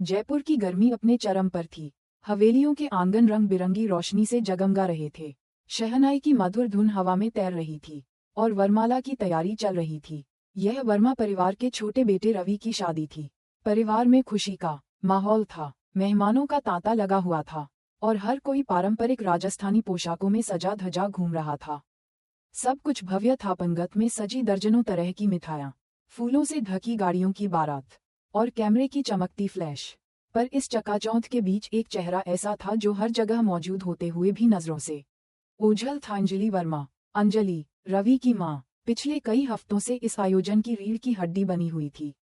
जयपुर की गर्मी अपने चरम पर थी। हवेलियों के आंगन रंग बिरंगी रोशनी से जगमगा रहे थे। शहनाई की मधुर धुन हवा में तैर रही थी और वरमाला की तैयारी चल रही थी। यह वर्मा परिवार के छोटे बेटे रवि की शादी थी। परिवार में खुशी का माहौल था। मेहमानों का तांता लगा हुआ था और हर कोई पारंपरिक राजस्थानी पोशाकों में सजा धजा घूम रहा था। सब कुछ भव्य था। पंगत में सजी दर्जनों तरह की मिठाइयाँ, फूलों से ढकी गाड़ियों की बारात और कैमरे की चमकती फ्लैश। पर इस चकाचौंध के बीच एक चेहरा ऐसा था जो हर जगह मौजूद होते हुए भी नजरों से ओझल था। अंजलि वर्मा। अंजलि, रवि की माँ, पिछले कई हफ्तों से इस आयोजन की रीढ़ की हड्डी बनी हुई थी।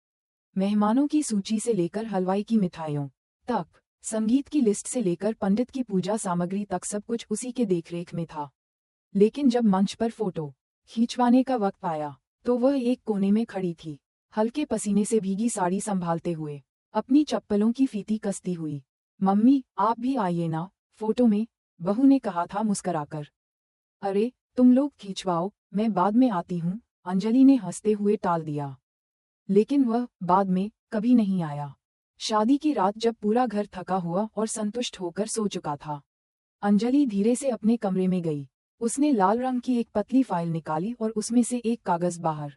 मेहमानों की सूची से लेकर हलवाई की मिठाइयों तक, संगीत की लिस्ट से लेकर पंडित की पूजा सामग्री तक सब कुछ उसी के देखरेख में था। लेकिन जब मंच पर फोटो खींचवाने का वक्त आया तो वह एक कोने में खड़ी थी, हल्के पसीने से भीगी साड़ी संभालते हुए, अपनी चप्पलों की फीती कसती हुई। मम्मी, आप भी आइए ना फोटो में, बहू ने कहा था मुस्कराकर। अरे, तुम लोग खींचवाओ, मैं बाद में आती हूँ, अंजलि ने हंसते हुए टाल दिया। लेकिन वह बाद में कभी नहीं आया। शादी की रात जब पूरा घर थका हुआ और संतुष्ट होकर सो चुका था, अंजलि धीरे से अपने कमरे में गई। उसने लाल रंग की एक पतली फाइल निकाली और उसमें से एक कागज बाहर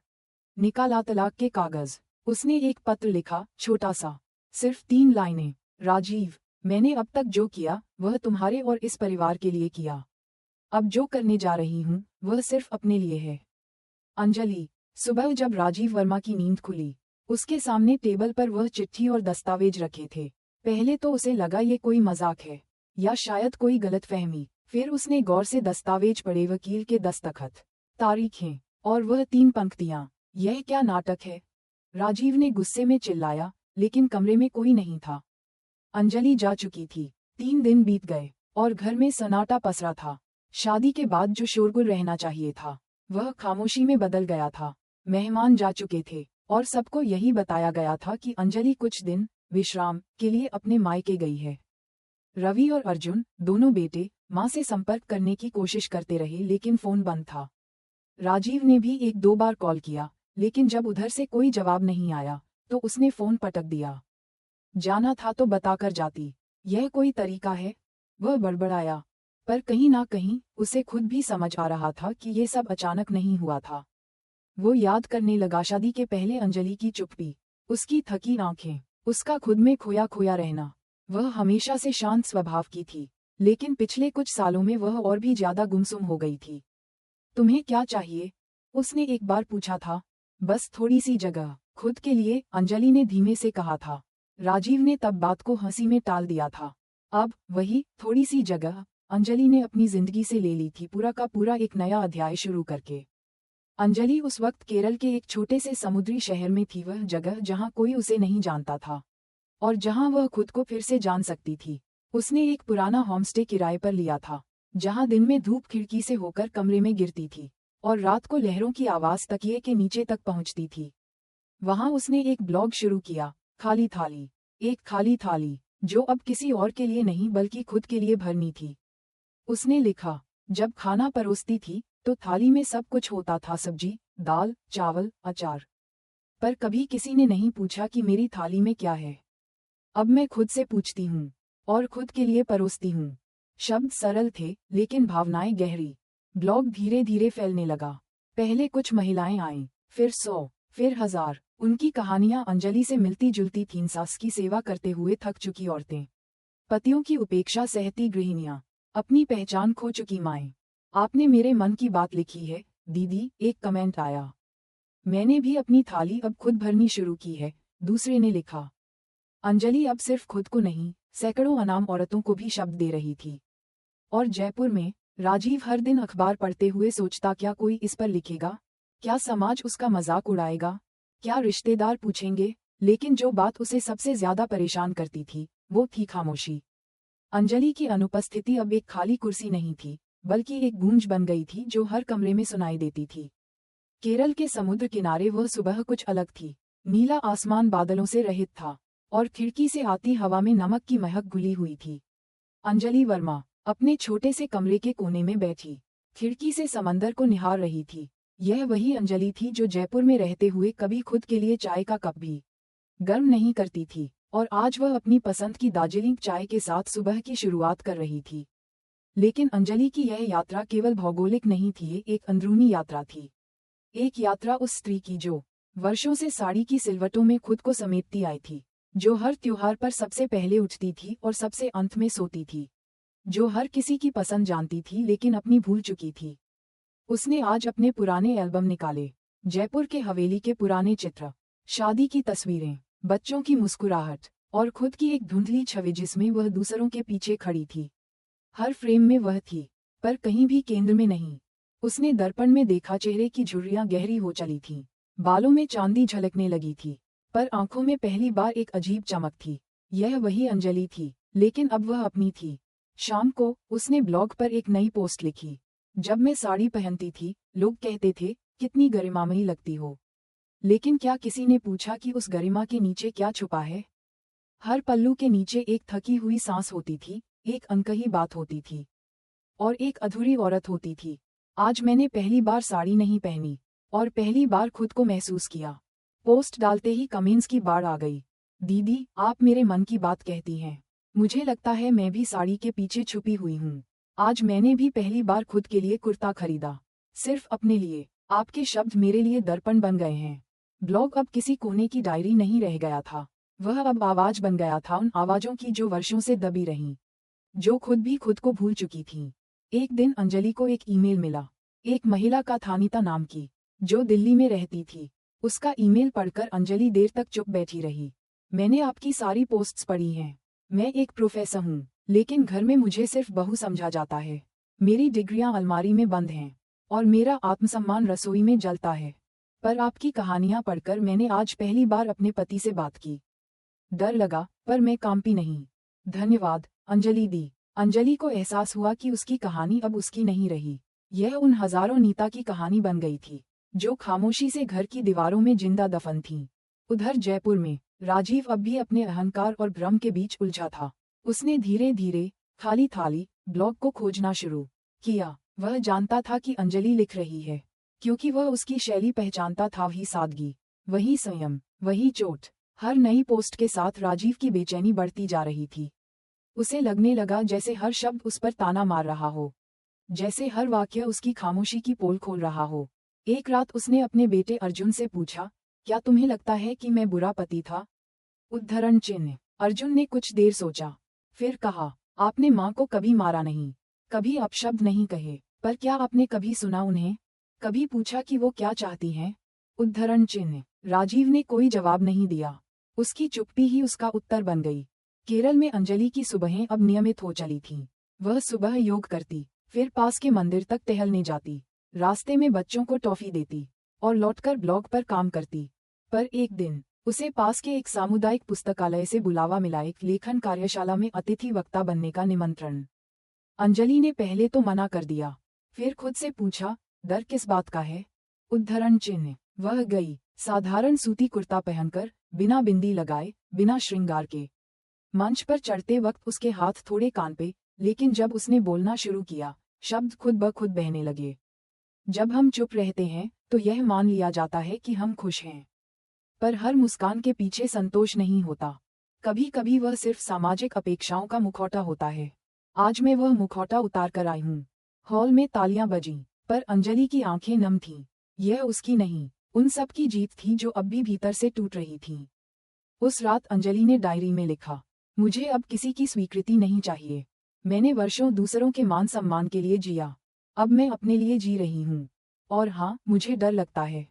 निकाला। तलाक के कागज। उसने एक पत्र लिखा, छोटा सा, सिर्फ 3 लाइनें। राजीव, मैंने अब तक जो किया वह तुम्हारे और इस परिवार के लिए किया। अब जो करने जा रही हूँ वह सिर्फ अपने लिए है। अंजलि। सुबह जब राजीव वर्मा की नींद खुली, उसके सामने टेबल पर वह चिट्ठी और दस्तावेज रखे थे। पहले तो उसे लगा ये कोई मजाक है या शायद कोई गलतफहमी। फिर उसने गौर से दस्तावेज पढ़े, वकील के दस्तखत, तारीखें और वह 3 पंक्तियां। यह क्या नाटक है? राजीव ने गुस्से में चिल्लाया, लेकिन कमरे में कोई नहीं था। अंजलि जा चुकी थी। 3 दिन बीत गए और घर में सन्नाटा पसरा था। शादी के बाद जो शोरगुल रहना चाहिए था वह खामोशी में बदल गया था। मेहमान जा चुके थे और सबको यही बताया गया था कि अंजलि कुछ दिन विश्राम के लिए अपने मायके गई है। रवि और अर्जुन, दोनों बेटे, मां से संपर्क करने की कोशिश करते रहे लेकिन फोन बंद था। राजीव ने भी 1-2 बार कॉल किया, लेकिन जब उधर से कोई जवाब नहीं आया तो उसने फोन पटक दिया। जाना था तो बताकर जाती, यह कोई तरीका है? वह बड़बड़ाया। पर कहीं ना कहीं उसे खुद भी समझ आ रहा था कि ये सब अचानक नहीं हुआ था। वो याद करने लगा शादी के पहले अंजलि की चुप्पी, उसकी थकी आंखें, उसका खुद में खोया खोया रहना। वह हमेशा से शांत स्वभाव की थी, लेकिन पिछले कुछ सालों में वह और भी ज्यादा गुमसुम हो गई थी। तुम्हें क्या चाहिए? उसने एक बार पूछा था। बस थोड़ी सी जगह, खुद के लिए, अंजलि ने धीमे से कहा था। राजीव ने तब बात को हंसी में टाल दिया था। अब वही थोड़ी सी जगह अंजलि ने अपनी जिंदगी से ले ली थी, पूरा का पूरा एक नया अध्याय शुरू करके। अंजलि उस वक्त केरल के एक छोटे से समुद्री शहर में थी, वह जगह जहां कोई उसे नहीं जानता था और जहां वह खुद को फिर से जान सकती थी। उसने एक पुराना होमस्टे किराए पर लिया था, जहां दिन में धूप खिड़की से होकर कमरे में गिरती थी और रात को लहरों की आवाज तकिए के नीचे तक पहुंचती थी। वहां उसने एक ब्लॉग शुरू किया, खाली थाली। एक खाली थाली जो अब किसी और के लिए नहीं बल्कि खुद के लिए भरनी थी। उसने लिखा, जब खाना परोसती थी तो थाली में सब कुछ होता था, सब्जी, दाल, चावल, अचार। पर कभी किसी ने नहीं पूछा कि मेरी थाली में क्या है। अब मैं खुद से पूछती हूँ और खुद के लिए परोसती हूँ। शब्द सरल थे लेकिन भावनाएं गहरी। ब्लॉग धीरे धीरे फैलने लगा। पहले कुछ महिलाएं आईं, फिर 100, फिर 1000। उनकी कहानियां अंजलि से मिलती जुलती थीं। सास की सेवा करते हुए थक चुकी औरतें, पतियों की उपेक्षा सहती गृहिणियां, अपनी पहचान खो चुकी माएं। आपने मेरे मन की बात लिखी है दीदी, एक कमेंट आया। मैंने भी अपनी थाली अब खुद भरनी शुरू की है, दूसरे ने लिखा। अंजलि अब सिर्फ खुद को नहीं, सैकड़ों अनाम औरतों को भी शब्द दे रही थी। और जयपुर में राजीव हर दिन अखबार पढ़ते हुए सोचता, क्या कोई इस पर लिखेगा? क्या समाज उसका मजाक उड़ाएगा? क्या रिश्तेदार पूछेंगे? लेकिन जो बात उसे सबसे ज्यादा परेशान करती थी वो थी खामोशी। अंजलि की अनुपस्थिति अब एक खाली कुर्सी नहीं थी, बल्कि एक गूंज बन गई थी जो हर कमरे में सुनाई देती थी। केरल के समुद्र किनारे वह सुबह कुछ अलग थी। नीला आसमान बादलों से रहित था और खिड़की से आती हवा में नमक की महक घुली हुई थी। अंजलि वर्मा अपने छोटे से कमरे के कोने में बैठी, खिड़की से समंदर को निहार रही थी। यह वही अंजलि थी जो जयपुर में रहते हुए कभी खुद के लिए चाय का कप भी गर्म नहीं करती थी और आज वह अपनी पसंद की दार्जिलिंग चाय के साथ सुबह की शुरुआत कर रही थी। लेकिन अंजलि की यह यात्रा केवल भौगोलिक नहीं थी, ये एक अंदरूनी यात्रा थी। एक यात्रा उस स्त्री की जो वर्षों से साड़ी की सिलवटों में खुद को समेटती आई थी, जो हर त्योहार पर सबसे पहले उठती थी और सबसे अंत में सोती थी, जो हर किसी की पसंद जानती थी लेकिन अपनी भूल चुकी थी। उसने आज अपने पुराने एल्बम निकाले, जयपुर के हवेली के पुराने चित्र, शादी की तस्वीरें, बच्चों की मुस्कुराहट और खुद की एक धुंधली छवि जिसमें वह दूसरों के पीछे खड़ी थी। हर फ्रेम में वह थी, पर कहीं भी केंद्र में नहीं। उसने दर्पण में देखा, चेहरे की झुर्रियां गहरी हो चली थीं, बालों में चांदी झलकने लगी थी, पर आंखों में पहली बार एक अजीब चमक थी। यह वही अंजलि थी, लेकिन अब वह अपनी थी। शाम को उसने ब्लॉग पर एक नई पोस्ट लिखी। जब मैं साड़ी पहनती थी, लोग कहते थे कितनी गरिमामयी लगती हो। लेकिन क्या किसी ने पूछा कि उस गरिमा के नीचे क्या छुपा है? हर पल्लू के नीचे एक थकी हुई सांस होती थी, एक अनकही बात होती थी, और एक अधूरी औरत होती थी। आज मैंने पहली बार साड़ी नहीं पहनी, और पहली बार खुद को महसूस किया। पोस्ट डालते ही कमेंट्स की बाढ़ आ गई। दीदी, आप मेरे मन की बात कहती हैं। मुझे लगता है मैं भी साड़ी के पीछे छुपी हुई हूँ। आज मैंने भी पहली बार खुद के लिए कुर्ता खरीदा, सिर्फ अपने लिए। आपके शब्द मेरे लिए दर्पण बन गए हैं। ब्लॉग अब किसी कोने की डायरी नहीं रह गया था, वह अब आवाज बन गया था, उन आवाजों की जो वर्षों से दबी रहीं, जो खुद भी खुद को भूल चुकी थीं। एक दिन अंजलि को एक ईमेल मिला, एक महिला का था, अनीता नाम की, जो दिल्ली में रहती थी। उसका ईमेल पढ़कर अंजलि देर तक चुप बैठी रही। मैंने आपकी सारी पोस्ट्स पढ़ी हैं। मैं एक प्रोफेसर हूँ, लेकिन घर में मुझे सिर्फ बहू समझा जाता है। मेरी डिग्रियां अलमारी में बंद हैं, और मेरा आत्मसम्मान रसोई में जलता है। पर आपकी कहानियां पढ़कर मैंने आज पहली बार अपने पति से बात की। डर लगा, पर मैं कांपी नहीं। धन्यवाद, अंजलि दी। अंजलि को एहसास हुआ कि उसकी कहानी अब उसकी नहीं रही। यह उन हजारों नीता की कहानी बन गई थी, जो खामोशी से घर की दीवारों में जिंदा दफन थीं। उधर जयपुर में राजीव अब भी अपने अहंकार और भ्रम के बीच उलझा था। उसने धीरे धीरे खाली थाली ब्लॉग को खोजना शुरू किया। वह जानता था कि अंजलि लिख रही है, क्योंकि वह उसकी शैली पहचानता था, वही सादगी, वही संयम, वही चोट। हर नई पोस्ट के साथ राजीव की बेचैनी बढ़ती जा रही थी। उसे लगने लगा जैसे हर शब्द उस पर ताना मार रहा हो, जैसे हर वाक्य उसकी खामोशी की पोल खोल रहा हो। एक रात उसने अपने बेटे अर्जुन से पूछा, क्या तुम्हें लगता है कि मैं बुरा पति था? उद्धरण चिन्ह। अर्जुन ने कुछ देर सोचा, फिर कहा, आपने माँ को कभी मारा नहीं, कभी अपशब्द नहीं कहे, पर क्या आपने कभी सुना उन्हें? कभी पूछा कि वो क्या चाहती हैं? उद्धरण चिन्ह। राजीव ने कोई जवाब नहीं दिया। उसकी चुप्पी ही उसका उत्तर बन गई। केरल में अंजलि की सुबहें अब नियमित हो चली थीं। वह सुबह योग करती, फिर पास के मंदिर तक टहलने जाती, रास्ते में बच्चों को टॉफी देती, और लौटकर ब्लॉग पर काम करती। पर एक दिन उसे पास के एक सामुदायिक पुस्तकालय से बुलावा मिला, एक लेखन कार्यशाला में अतिथि वक्ता बनने का निमंत्रण। अंजलि ने पहले तो मना कर दिया, फिर खुद से पूछा, डर किस बात का है? उद्धरण चिन्ह। वह गई, साधारण सूती कुर्ता पहनकर, बिना बिंदी लगाए, बिना श्रृंगार के। मंच पर चढ़ते वक्त उसके हाथ थोड़े कान पे, लेकिन जब उसने बोलना शुरू किया, शब्द खुद ब खुद बहने लगे। जब हम चुप रहते हैं तो यह मान लिया जाता है कि हम खुश हैं, पर हर मुस्कान के पीछे संतोष नहीं होता। कभी कभी वह सिर्फ सामाजिक अपेक्षाओं का मुखौटा होता है। आज मैं वह मुखौटा उतार कर आई हूँ। हॉल में तालियां बजीं, पर अंजलि की आंखें नम थीं। यह उसकी नहीं, उन सब की जीत थी जो अब भी भीतर से टूट रही थीं। उस रात अंजलि ने डायरी में लिखा, मुझे अब किसी की स्वीकृति नहीं चाहिए। मैंने वर्षों दूसरों के मान सम्मान के लिए जिया, अब मैं अपने लिए जी रही हूँ। और हाँ, मुझे डर लगता है,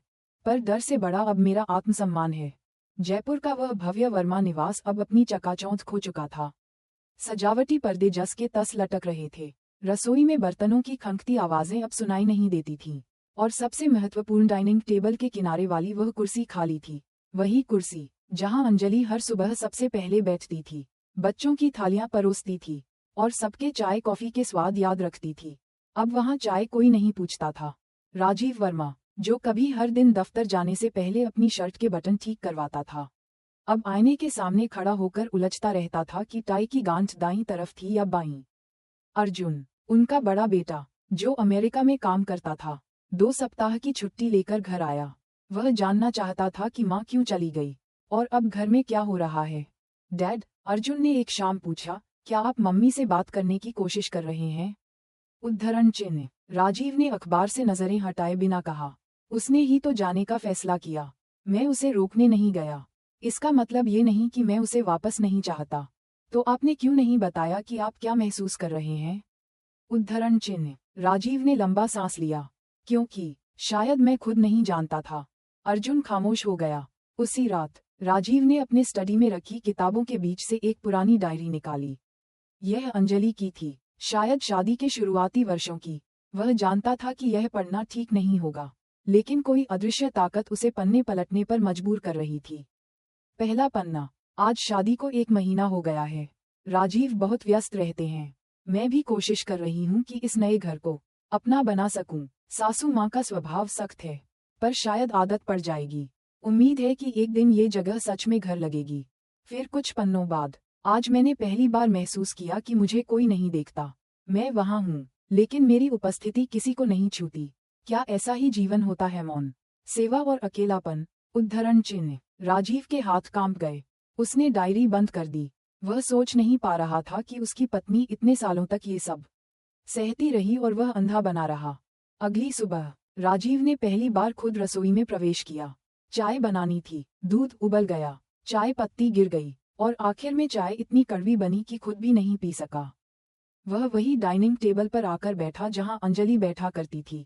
पर डर से बड़ा अब मेरा आत्मसम्मान है। जयपुर का वह भव्य वर्मा निवास अब अपनी चकाचौंध खो चुका था। सजावटी पर्दे जस के तस लटक रहे थे, रसोई में बर्तनों की खंखती आवाजें अब सुनाई नहीं देती थीं, और सबसे महत्वपूर्ण डाइनिंग टेबल के किनारे वाली वह कुर्सी खाली थी। वही कुर्सी जहां अंजलि हर सुबह सबसे पहले बैठती थी, बच्चों की थालियां परोसती थी, और सबके चाय कॉफी के स्वाद याद रखती थी। अब वहां चाय कोई नहीं पूछता था। राजीव वर्मा, जो कभी हर दिन दफ्तर जाने से पहले अपनी शर्ट के बटन ठीक करवाता था, अब आईने के सामने खड़ा होकर उलझता रहता था कि टाई की गांठ दाईं तरफ थी या बाईं। अर्जुन, उनका बड़ा बेटा, जो अमेरिका में काम करता था, 2 सप्ताह की छुट्टी लेकर घर आया। वह जानना चाहता था कि माँ क्यों चली गई, और अब घर में क्या हो रहा है। डैड, अर्जुन ने एक शाम पूछा, क्या आप मम्मी से बात करने की कोशिश कर रहे हैं? उद्धरण चिन्ह। राजीव ने अखबार से नजरें हटाए बिना कहा, उसने ही तो जाने का फैसला किया। मैं उसे रोकने नहीं गया। इसका मतलब ये नहीं कि मैं उसे वापस नहीं चाहता। तो आपने क्यों नहीं बताया कि आप क्या महसूस कर रहे हैं? उद्धरण चिन्ह। राजीव ने लंबा सांस लिया। क्योंकि शायद मैं खुद नहीं जानता था। अर्जुन खामोश हो गया। उसी रात राजीव ने अपने स्टडी में रखी किताबों के बीच से एक पुरानी डायरी निकाली। यह अंजलि की थी, शायद शादी के शुरुआती वर्षों की। वह जानता था कि यह पढ़ना ठीक नहीं होगा, लेकिन कोई अदृश्य ताकत उसे पन्ने पलटने पर मजबूर कर रही थी। पहला पन्ना। आज शादी को 1 महीना हो गया है। राजीव बहुत व्यस्त रहते हैं। मैं भी कोशिश कर रही हूँ कि इस नए घर को अपना बना सकूं। सासू माँ का स्वभाव सख्त है, पर शायद आदत पड़ जाएगी। उम्मीद है कि एक दिन ये जगह सच में घर लगेगी। फिर कुछ पन्नों बाद, आज मैंने पहली बार महसूस किया कि मुझे कोई नहीं देखता। मैं वहाँ हूँ, लेकिन मेरी उपस्थिति किसी को नहीं छूती। क्या ऐसा ही जीवन होता है? मौन, सेवा और अकेलापन। उद्धरण चिन्ह। राजीव के हाथ कांप गए। उसने डायरी बंद कर दी। वह सोच नहीं पा रहा था कि उसकी पत्नी इतने सालों तक ये सब सहती रही और वह अंधा बना रहा। अगली सुबह राजीव ने पहली बार खुद रसोई में प्रवेश किया। चाय बनानी थी, दूध उबल गया, चाय पत्ती गिर गई, और आखिर में चाय इतनी कड़वी बनी कि खुद भी नहीं पी सका। वह वही डाइनिंग टेबल पर आकर बैठा जहां अंजलि बैठा करती थी।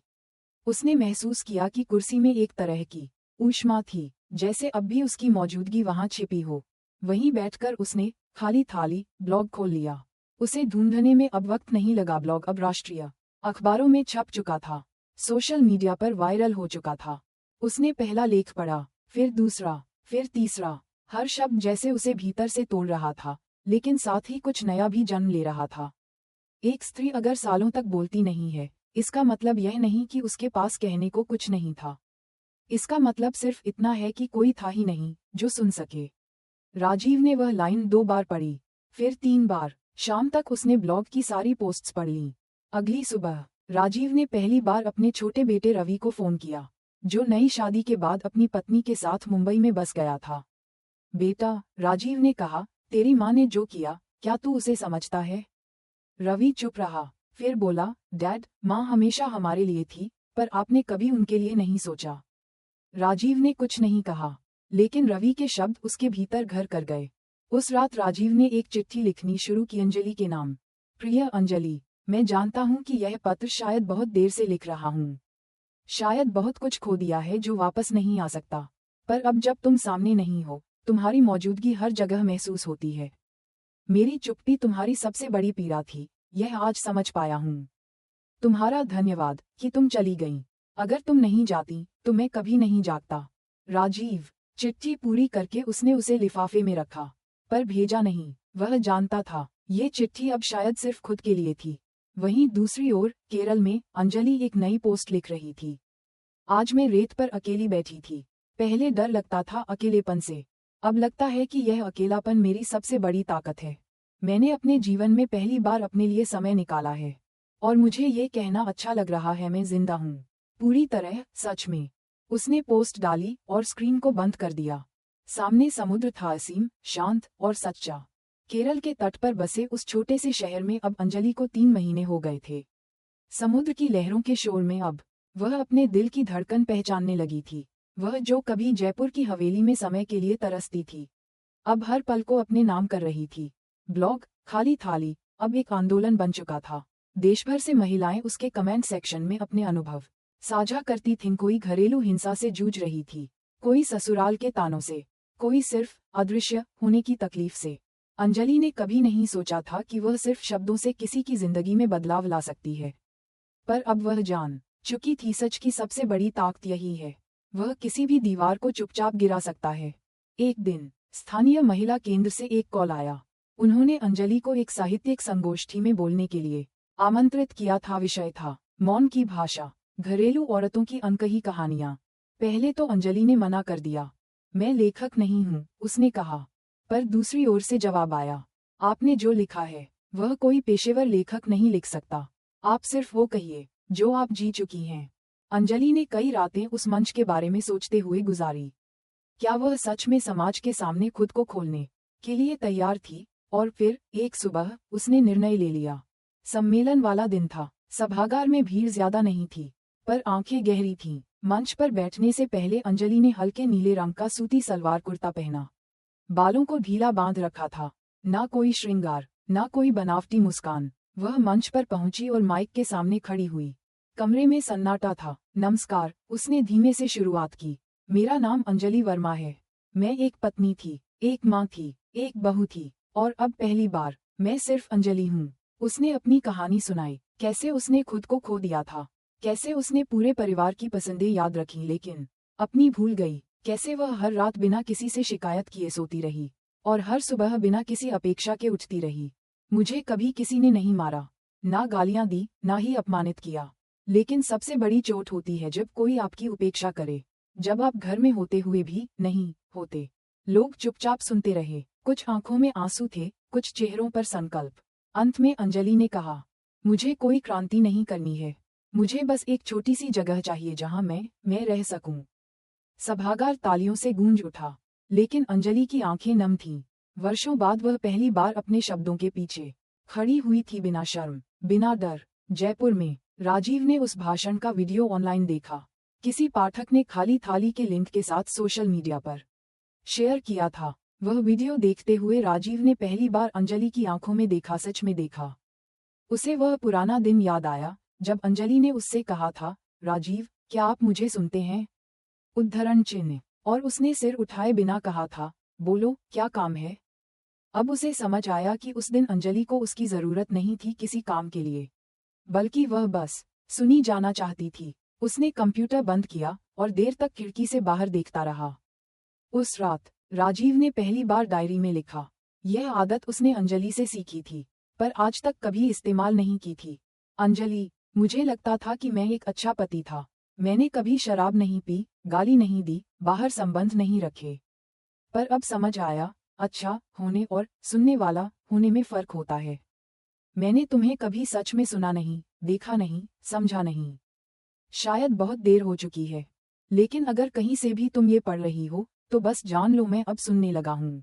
उसने महसूस किया कि कुर्सी में एक तरह की ऊष्मा थी, जैसे अब भी उसकी मौजूदगी वहां छिपी हो। वहीं बैठकर उसने खाली थाली ब्लॉग खोल लिया। उसे ढूंढने में अब वक्त नहीं लगा। ब्लॉग अब राष्ट्रीय अखबारों में छप चुका था, सोशल मीडिया पर वायरल हो चुका था। उसने पहला लेख पढ़ा, फिर दूसरा, फिर तीसरा। हर शब्द जैसे उसे भीतर से तोड़ रहा था, लेकिन साथ ही कुछ नया भी जन्म ले रहा था। एक स्त्री अगर सालों तक बोलती नहीं है, इसका मतलब यह नहीं कि उसके पास कहने को कुछ नहीं था। इसका मतलब सिर्फ इतना है कि कोई था ही नहीं जो सुन सके। राजीव ने वह लाइन 2 बार पढ़ी, फिर 3 बार। शाम तक उसने ब्लॉग की सारी पोस्ट्स पढ़ लीं। अगली सुबह राजीव ने पहली बार अपने छोटे बेटे रवि को फोन किया, जो नई शादी के बाद अपनी पत्नी के साथ मुंबई में बस गया था। बेटा, राजीव ने कहा, तेरी माँ ने जो किया, क्या तू उसे समझता है? रवि चुप रहा, फिर बोला, डैड, माँ हमेशा हमारे लिए थी, पर आपने कभी उनके लिए नहीं सोचा। राजीव ने कुछ नहीं कहा, लेकिन रवि के शब्द उसके भीतर घर कर गए। उस रात राजीव ने एक चिट्ठी लिखनी शुरू की अंजलि के नाम। प्रिय अंजलि, मैं जानता हूँ कि यह पत्र शायद बहुत देर से लिख रहा हूँ। शायद बहुत कुछ खो दिया है जो वापस नहीं आ सकता, पर अब जब तुम सामने नहीं हो, तुम्हारी मौजूदगी हर जगह महसूस होती है। मेरी चुप्पी तुम्हारी सबसे बड़ी पीड़ा थी, यह आज समझ पाया हूँ। तुम्हारा धन्यवाद कि तुम चली गईं। अगर तुम नहीं जाती तो मैं कभी नहीं जागता। राजीव। चिट्ठी पूरी करके उसने उसे लिफाफे में रखा, पर भेजा नहीं। वह जानता था, ये चिट्ठी अब शायद सिर्फ खुद के लिए थी। वहीं दूसरी ओर केरल में अंजलि एक नई पोस्ट लिख रही थी। आज मैं रेत पर अकेली बैठी थी। पहले डर लगता था अकेलेपन से, अब लगता है कि यह अकेलापन मेरी सबसे बड़ी ताकत है। मैंने अपने जीवन में पहली बार अपने लिए समय निकाला है, और मुझे ये कहना अच्छा लग रहा है, मैं जिंदा हूँ। पूरी तरह, सच में। उसने पोस्ट डाली और स्क्रीन को बंद कर दिया। सामने समुद्र था, असीम, शांत और सच्चा। केरल के तट पर बसे उस छोटे से शहर में अब अंजलि को 3 महीने हो गए थे। समुद्र की लहरों के शोर में अब वह अपने दिल की धड़कन पहचानने लगी थी। वह जो कभी जयपुर की हवेली में समय के लिए तरसती थी, अब हर पल को अपने नाम कर रही थी। ब्लॉग खाली थाली अब एक आंदोलन बन चुका था। देश भर से महिलाएं उसके कमेंट सेक्शन में अपने अनुभव साझा करती थीं। कोई घरेलू हिंसा से जूझ रही थी, कोई ससुराल के तानों से, कोई सिर्फ अदृश्य होने की तकलीफ से। अंजलि ने कभी नहीं सोचा था कि वह सिर्फ शब्दों से किसी की जिंदगी में बदलाव ला सकती है, पर अब वह जान चुकी थी, सच की सबसे बड़ी ताकत यही है, वह किसी भी दीवार को चुपचाप गिरा सकता है। एक दिन स्थानीय महिला केंद्र से एक कॉल आया। उन्होंने अंजलि को एक साहित्यिक संगोष्ठी में बोलने के लिए आमंत्रित किया था। विषय था मौन की भाषा, घरेलू औरतों की अनकही कहानियां। पहले तो अंजलि ने मना कर दिया, मैं लेखक नहीं हूँ, उसने कहा। पर दूसरी ओर से जवाब आया, आपने जो लिखा है वह कोई पेशेवर लेखक नहीं लिख सकता। आप सिर्फ वो कहिए जो आप जी चुकी हैं। अंजलि ने कई रातें उस मंच के बारे में सोचते हुए गुजारी। क्या वह सच में समाज के सामने खुद को खोलने के लिए तैयार थी, और फिर एक सुबह उसने निर्णय ले लिया। सम्मेलन वाला दिन था। सभागार में भीड़ ज्यादा नहीं थी, पर आंखें गहरी थीं। मंच पर बैठने से पहले अंजलि ने हल्के नीले रंग का सूती सलवार कुर्ता पहना। बालों को ढीला बांध रखा था। ना कोई श्रृंगार, ना कोई बनावटी मुस्कान। वह मंच पर पहुंची और माइक के सामने खड़ी हुई। कमरे में सन्नाटा था। नमस्कार, उसने धीमे से शुरुआत की। मेरा नाम अंजलि वर्मा है। मैं एक पत्नी थी, एक माँ थी, एक बहू थी, और अब पहली बार मैं सिर्फ अंजलि हूँ। उसने अपनी कहानी सुनाई, कैसे उसने खुद को खो दिया था, कैसे उसने पूरे परिवार की पसंदें याद रखी लेकिन अपनी भूल गई, कैसे वह हर रात बिना किसी से शिकायत किए सोती रही, और हर सुबह बिना किसी अपेक्षा के उठती रही। मुझे कभी किसी ने नहीं मारा, ना गालियां दी, ना ही अपमानित किया। लेकिन सबसे बड़ी चोट होती है जब कोई आपकी उपेक्षा करे, जब आप घर में होते हुए भी नहीं होते। लोग चुपचाप सुनते रहे। कुछ आंखों में आंसू थे, कुछ चेहरों पर संकल्प। अंत में अंजलि ने कहा, मुझे कोई क्रांति नहीं करनी है, मुझे बस एक छोटी सी जगह चाहिए जहां मैं रह सकूं। सभागार तालियों से गूंज उठा, लेकिन अंजलि की आंखें नम थीं। वर्षों बाद वह पहली बार अपने शब्दों के पीछे खड़ी हुई थी, बिना शर्म, बिना डर। जयपुर में राजीव ने उस भाषण का वीडियो ऑनलाइन देखा। किसी पाठक ने खाली थाली के लिंक के साथ सोशल मीडिया पर शेयर किया था। वह वीडियो देखते हुए राजीव ने पहली बार अंजलि की आंखों में देखा, सच में देखा। उसे वह पुराना दिन याद आया जब अंजलि ने उससे कहा था, राजीव, क्या आप मुझे सुनते हैं? उद्धरण चिन्ह। और उसने सिर उठाए बिना कहा था, बोलो, क्या काम है? अब उसे समझ आया कि उस दिन अंजलि को उसकी जरूरत नहीं थी किसी काम के लिए, बल्कि वह बस सुनी जाना चाहती थी। उसने कंप्यूटर बंद किया और देर तक खिड़की से बाहर देखता रहा। उस रात राजीव ने पहली बार डायरी में लिखा। यह आदत उसने अंजलि से सीखी थी, पर आज तक कभी इस्तेमाल नहीं की थी। अंजलि, मुझे लगता था कि मैं एक अच्छा पति था। मैंने कभी शराब नहीं पी, गाली नहीं दी, बाहर संबंध नहीं रखे। पर अब समझ आया, अच्छा होने और सुनने वाला होने में फर्क होता है। मैंने तुम्हें कभी सच में सुना नहीं, देखा नहीं, समझा नहीं। शायद बहुत देर हो चुकी है, लेकिन अगर कहीं से भी तुम ये पढ़ रही हो, तो बस जान लो मैं अब सुनने लगा हूँ।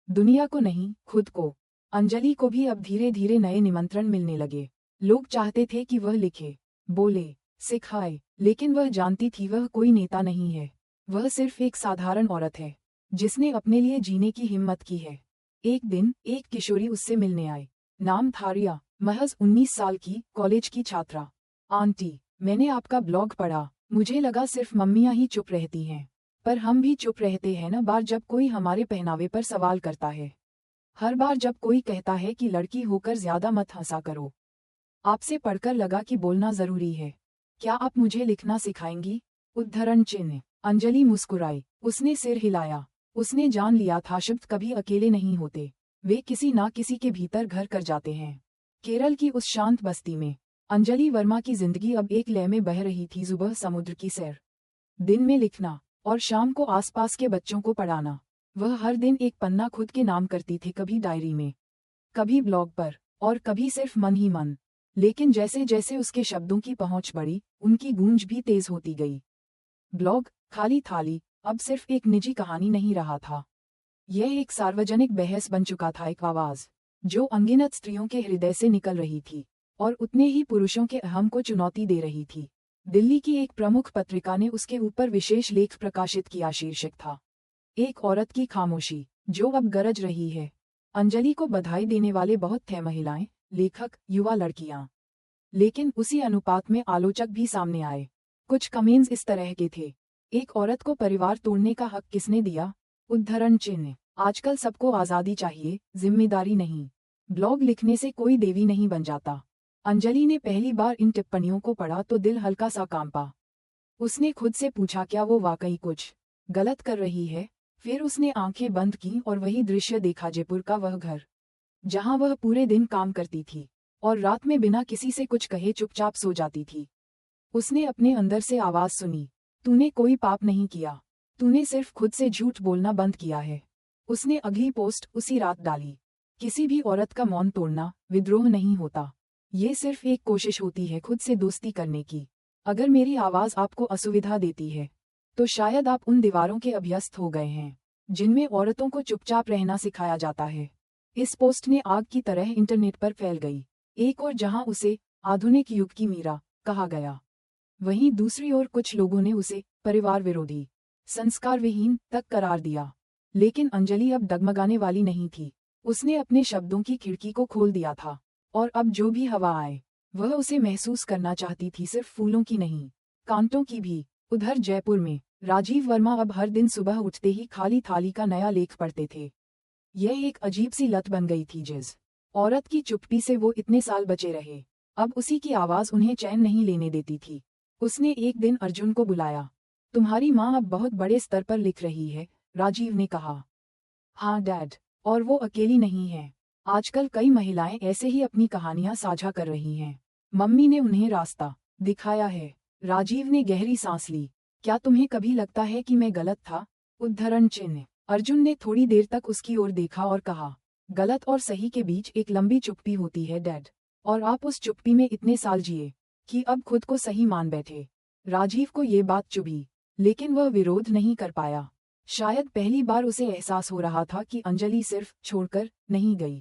दुनिया को नहीं, खुद को। अंजलि को भी अब धीरे धीरे नए निमंत्रण मिलने लगे। लोग चाहते थे कि वह लिखे, बोले, सिखाए, लेकिन वह जानती थी वह कोई नेता नहीं है। वह सिर्फ एक साधारण औरत है, जिसने अपने लिए जीने की हिम्मत की है। एक दिन एक किशोरी उससे मिलने आई। नाम था रिया, महज 19 साल की, कॉलेज की छात्रा। आंटी, मैंने आपका ब्लॉग पढ़ा, मुझे लगा सिर्फ मम्मियाँ ही चुप रहती हैं, पर हम भी चुप रहते हैं ना बार जब कोई हमारे पहनावे पर सवाल करता है। हर बार जब कोई कहता है कि लड़की होकर ज्यादा मत हंसा करो। आपसे पढ़कर लगा कि बोलना जरूरी है। क्या आप मुझे लिखना सिखाएंगी? उद्धरण चिन्ह। अंजलि मुस्कुराई, उसने सिर हिलाया। उसने जान लिया था शब्द कभी अकेले नहीं होते, वे किसी ना किसी के भीतर घर कर जाते हैं। केरल की उस शांत बस्ती में अंजलि वर्मा की जिंदगी अब एक लय में बह रही थी। सुबह समुद्र की सैर, दिन में लिखना, और शाम को आसपास के बच्चों को पढ़ाना। वह हर दिन एक पन्ना खुद के नाम करती थी, कभी डायरी में, कभी ब्लॉग पर, और कभी सिर्फ मन ही मन। लेकिन जैसे जैसे उसके शब्दों की पहुंच बढ़ी, उनकी गूंज भी तेज होती गई। ब्लॉग, खाली थाली, अब सिर्फ एक निजी कहानी नहीं रहा था। यह एक सार्वजनिक बहस बन चुका था, एक आवाज जो अनगिनत स्त्रियों के हृदय से निकल रही थी, और उतने ही पुरुषों के अहम को चुनौती दे रही थी। दिल्ली की एक प्रमुख पत्रिका ने उसके ऊपर विशेष लेख प्रकाशित किया। शीर्षक था, एक औरत की खामोशी जो अब गरज रही है। अंजलि को बधाई देने वाले बहुत थे, महिलाएं, लेखक, युवा लड़कियां। लेकिन उसी अनुपात में आलोचक भी सामने आए। कुछ कमेंट्स इस तरह के थे, एक औरत को परिवार तोड़ने का हक किसने दिया? उद्धरण चिन्ह। आजकल सबको आज़ादी चाहिए, जिम्मेदारी नहीं। ब्लॉग लिखने से कोई देवी नहीं बन जाता। अंजलि ने पहली बार इन टिप्पणियों को पढ़ा तो दिल हल्का सा कांपा। उसने खुद से पूछा, क्या वो वाकई कुछ गलत कर रही है? फिर उसने आंखें बंद की और वही दृश्य देखा, जयपुर का वह घर, जहां वह पूरे दिन काम करती थी और रात में बिना किसी से कुछ कहे चुपचाप सो जाती थी। उसने अपने अंदर से आवाज सुनी, तूने कोई पाप नहीं किया, तूने सिर्फ खुद से झूठ बोलना बंद किया है। उसने अगली पोस्ट उसी रात डाली, किसी भी औरत का मौन तोड़ना विद्रोह नहीं होता, ये सिर्फ एक कोशिश होती है खुद से दोस्ती करने की। अगर मेरी आवाज आपको असुविधा देती है, तो शायद आप उन दीवारों के अभ्यस्त हो गए हैं जिनमें औरतों को चुपचाप रहना सिखाया जाता है। इस पोस्ट ने आग की तरह इंटरनेट पर फैल गई। एक और जहां उसे आधुनिक युग की मीरा कहा गया, वहीं दूसरी ओर कुछ लोगों ने उसे परिवार विरोधी, संस्कार विहीन तक करार दिया। लेकिन अंजलि अब डगमगाने वाली नहीं थी। उसने अपने शब्दों की खिड़की को खोल दिया था, और अब जो भी हवा आए वह उसे महसूस करना चाहती थी, सिर्फ फूलों की नहीं, कांटों की भी। उधर जयपुर में राजीव वर्मा अब हर दिन सुबह उठते ही खाली थाली का नया लेख पढ़ते थे। यह एक अजीब सी लत बन गई थी। जिस औरत की चुप्पी से वो इतने साल बचे रहे, अब उसी की आवाज उन्हें चैन नहीं लेने देती थी। उसने एक दिन अर्जुन को बुलाया। तुम्हारी माँ अब बहुत बड़े स्तर पर लिख रही है, राजीव ने कहा। हाँ डैड, और वो अकेली नहीं है। आजकल कई महिलाएं ऐसे ही अपनी कहानियां साझा कर रही हैं। मम्मी ने उन्हें रास्ता दिखाया है। राजीव ने गहरी सांस ली। क्या तुम्हें कभी लगता है कि मैं गलत था? उद्धरण चिन्ह। अर्जुन ने थोड़ी देर तक उसकी ओर देखा और कहा, गलत और सही के बीच एक लंबी चुप्पी होती है डैड, और आप उस चुप्पी में इतने साल जिए कि अब खुद को सही मान बैठे। राजीव को ये बात चुभी, लेकिन वह विरोध नहीं कर पाया। शायद पहली बार उसे एहसास हो रहा था कि अंजलि सिर्फ छोड़कर नहीं गई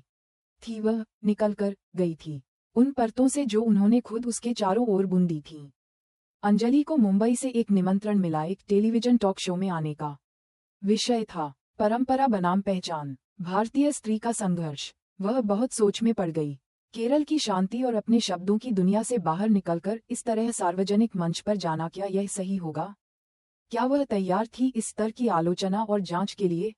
थी, वह निकलकर गई थी, उन परतों से जो उन्होंने खुद उसके चारों ओर बुन थी। अंजलि को मुंबई से एक निमंत्रण मिला, एक टेलीविजन टॉक शो में आने का। विषय था परंपरा बनाम पहचान, भारतीय स्त्री का संघर्ष। वह बहुत सोच में पड़ गई। केरल की शांति और अपने शब्दों की दुनिया से बाहर निकलकर इस तरह सार्वजनिक मंच पर जाना, क्या यह सही होगा? क्या वह तैयार थी इस स्तर की आलोचना और जांच के लिए?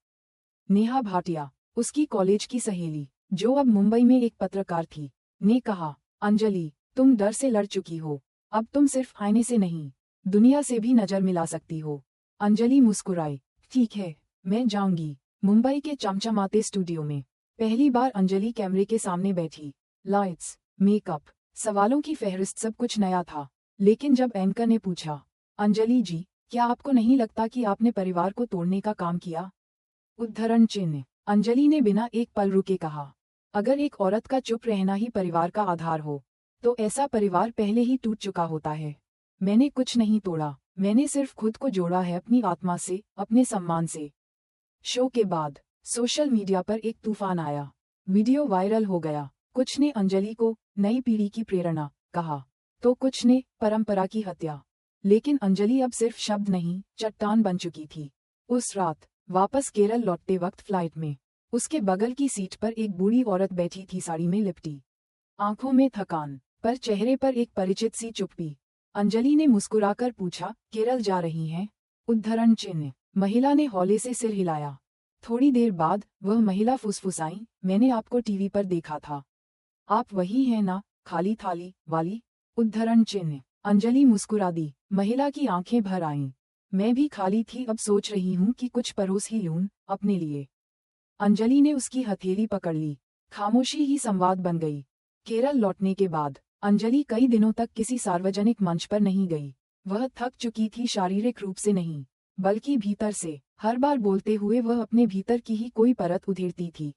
नेहा भाटिया, उसकी कॉलेज की सहेली, जो अब मुंबई में एक पत्रकार थी, ने कहा, अंजलि, तुम डर से लड़ चुकी हो, अब तुम सिर्फ आईने से नहीं, दुनिया से भी नजर मिला सकती हो। अंजलि मुस्कुराई। ठीक है, मैं जाऊंगी। मुंबई के चमचमाते स्टूडियो में पहली बार अंजलि कैमरे के सामने बैठी। लाइट्स, मेकअप, सवालों की फहरिस्त, सब कुछ नया था। लेकिन जब एंकर ने पूछा, अंजलि जी, क्या आपको नहीं लगता कि आपने परिवार को तोड़ने का काम किया? उद्धरण चिन्ह। अंजलि ने बिना एक पल रुके कहा, अगर एक औरत का चुप रहना ही परिवार का आधार हो, तो ऐसा परिवार पहले ही टूट चुका होता है। मैंने कुछ नहीं तोड़ा, मैंने सिर्फ खुद को जोड़ा है अपनी आत्मा से, अपने सम्मान से। शो के बाद सोशल मीडिया पर एक तूफान आया। वीडियो वायरल हो गया। कुछ ने अंजलि को नई पीढ़ी की प्रेरणा कहा, तो कुछ ने परंपरा की हत्या। लेकिन अंजलि अब सिर्फ शब्द नहीं, चट्टान बन चुकी थी। उस रात वापस केरल लौटते वक्त फ्लाइट में उसके बगल की सीट पर एक बूढ़ी औरत बैठी थी, साड़ी में लिपटी, आंखों में थकान, पर चेहरे पर एक परिचित सी चुप्पी। अंजलि ने मुस्कुराकर पूछा, केरल जा रही हैं? उद्धरण चिन्ह। महिला ने हौले से सिर हिलाया। थोड़ी देर बाद वह महिला फुसफुसाई, मैंने आपको टीवी पर देखा था। आप वही हैं ना, खाली थाली वाली? उद्धरण चिन्ह। अंजलि मुस्कुरा दी। महिला की आंखें भर आईं। मैं भी खाली थी, अब सोच रही हूँ कि कुछ परोस ही लूं अपने लिए। अंजलि ने उसकी हथेली पकड़ ली। खामोशी ही संवाद बन गई। केरल लौटने के बाद अंजलि कई दिनों तक किसी सार्वजनिक मंच पर नहीं गई। वह थक चुकी थी, शारीरिक रूप से नहीं, बल्कि भीतर से। हर बार बोलते हुए वह अपने भीतर की ही कोई परत उधेड़ती थी।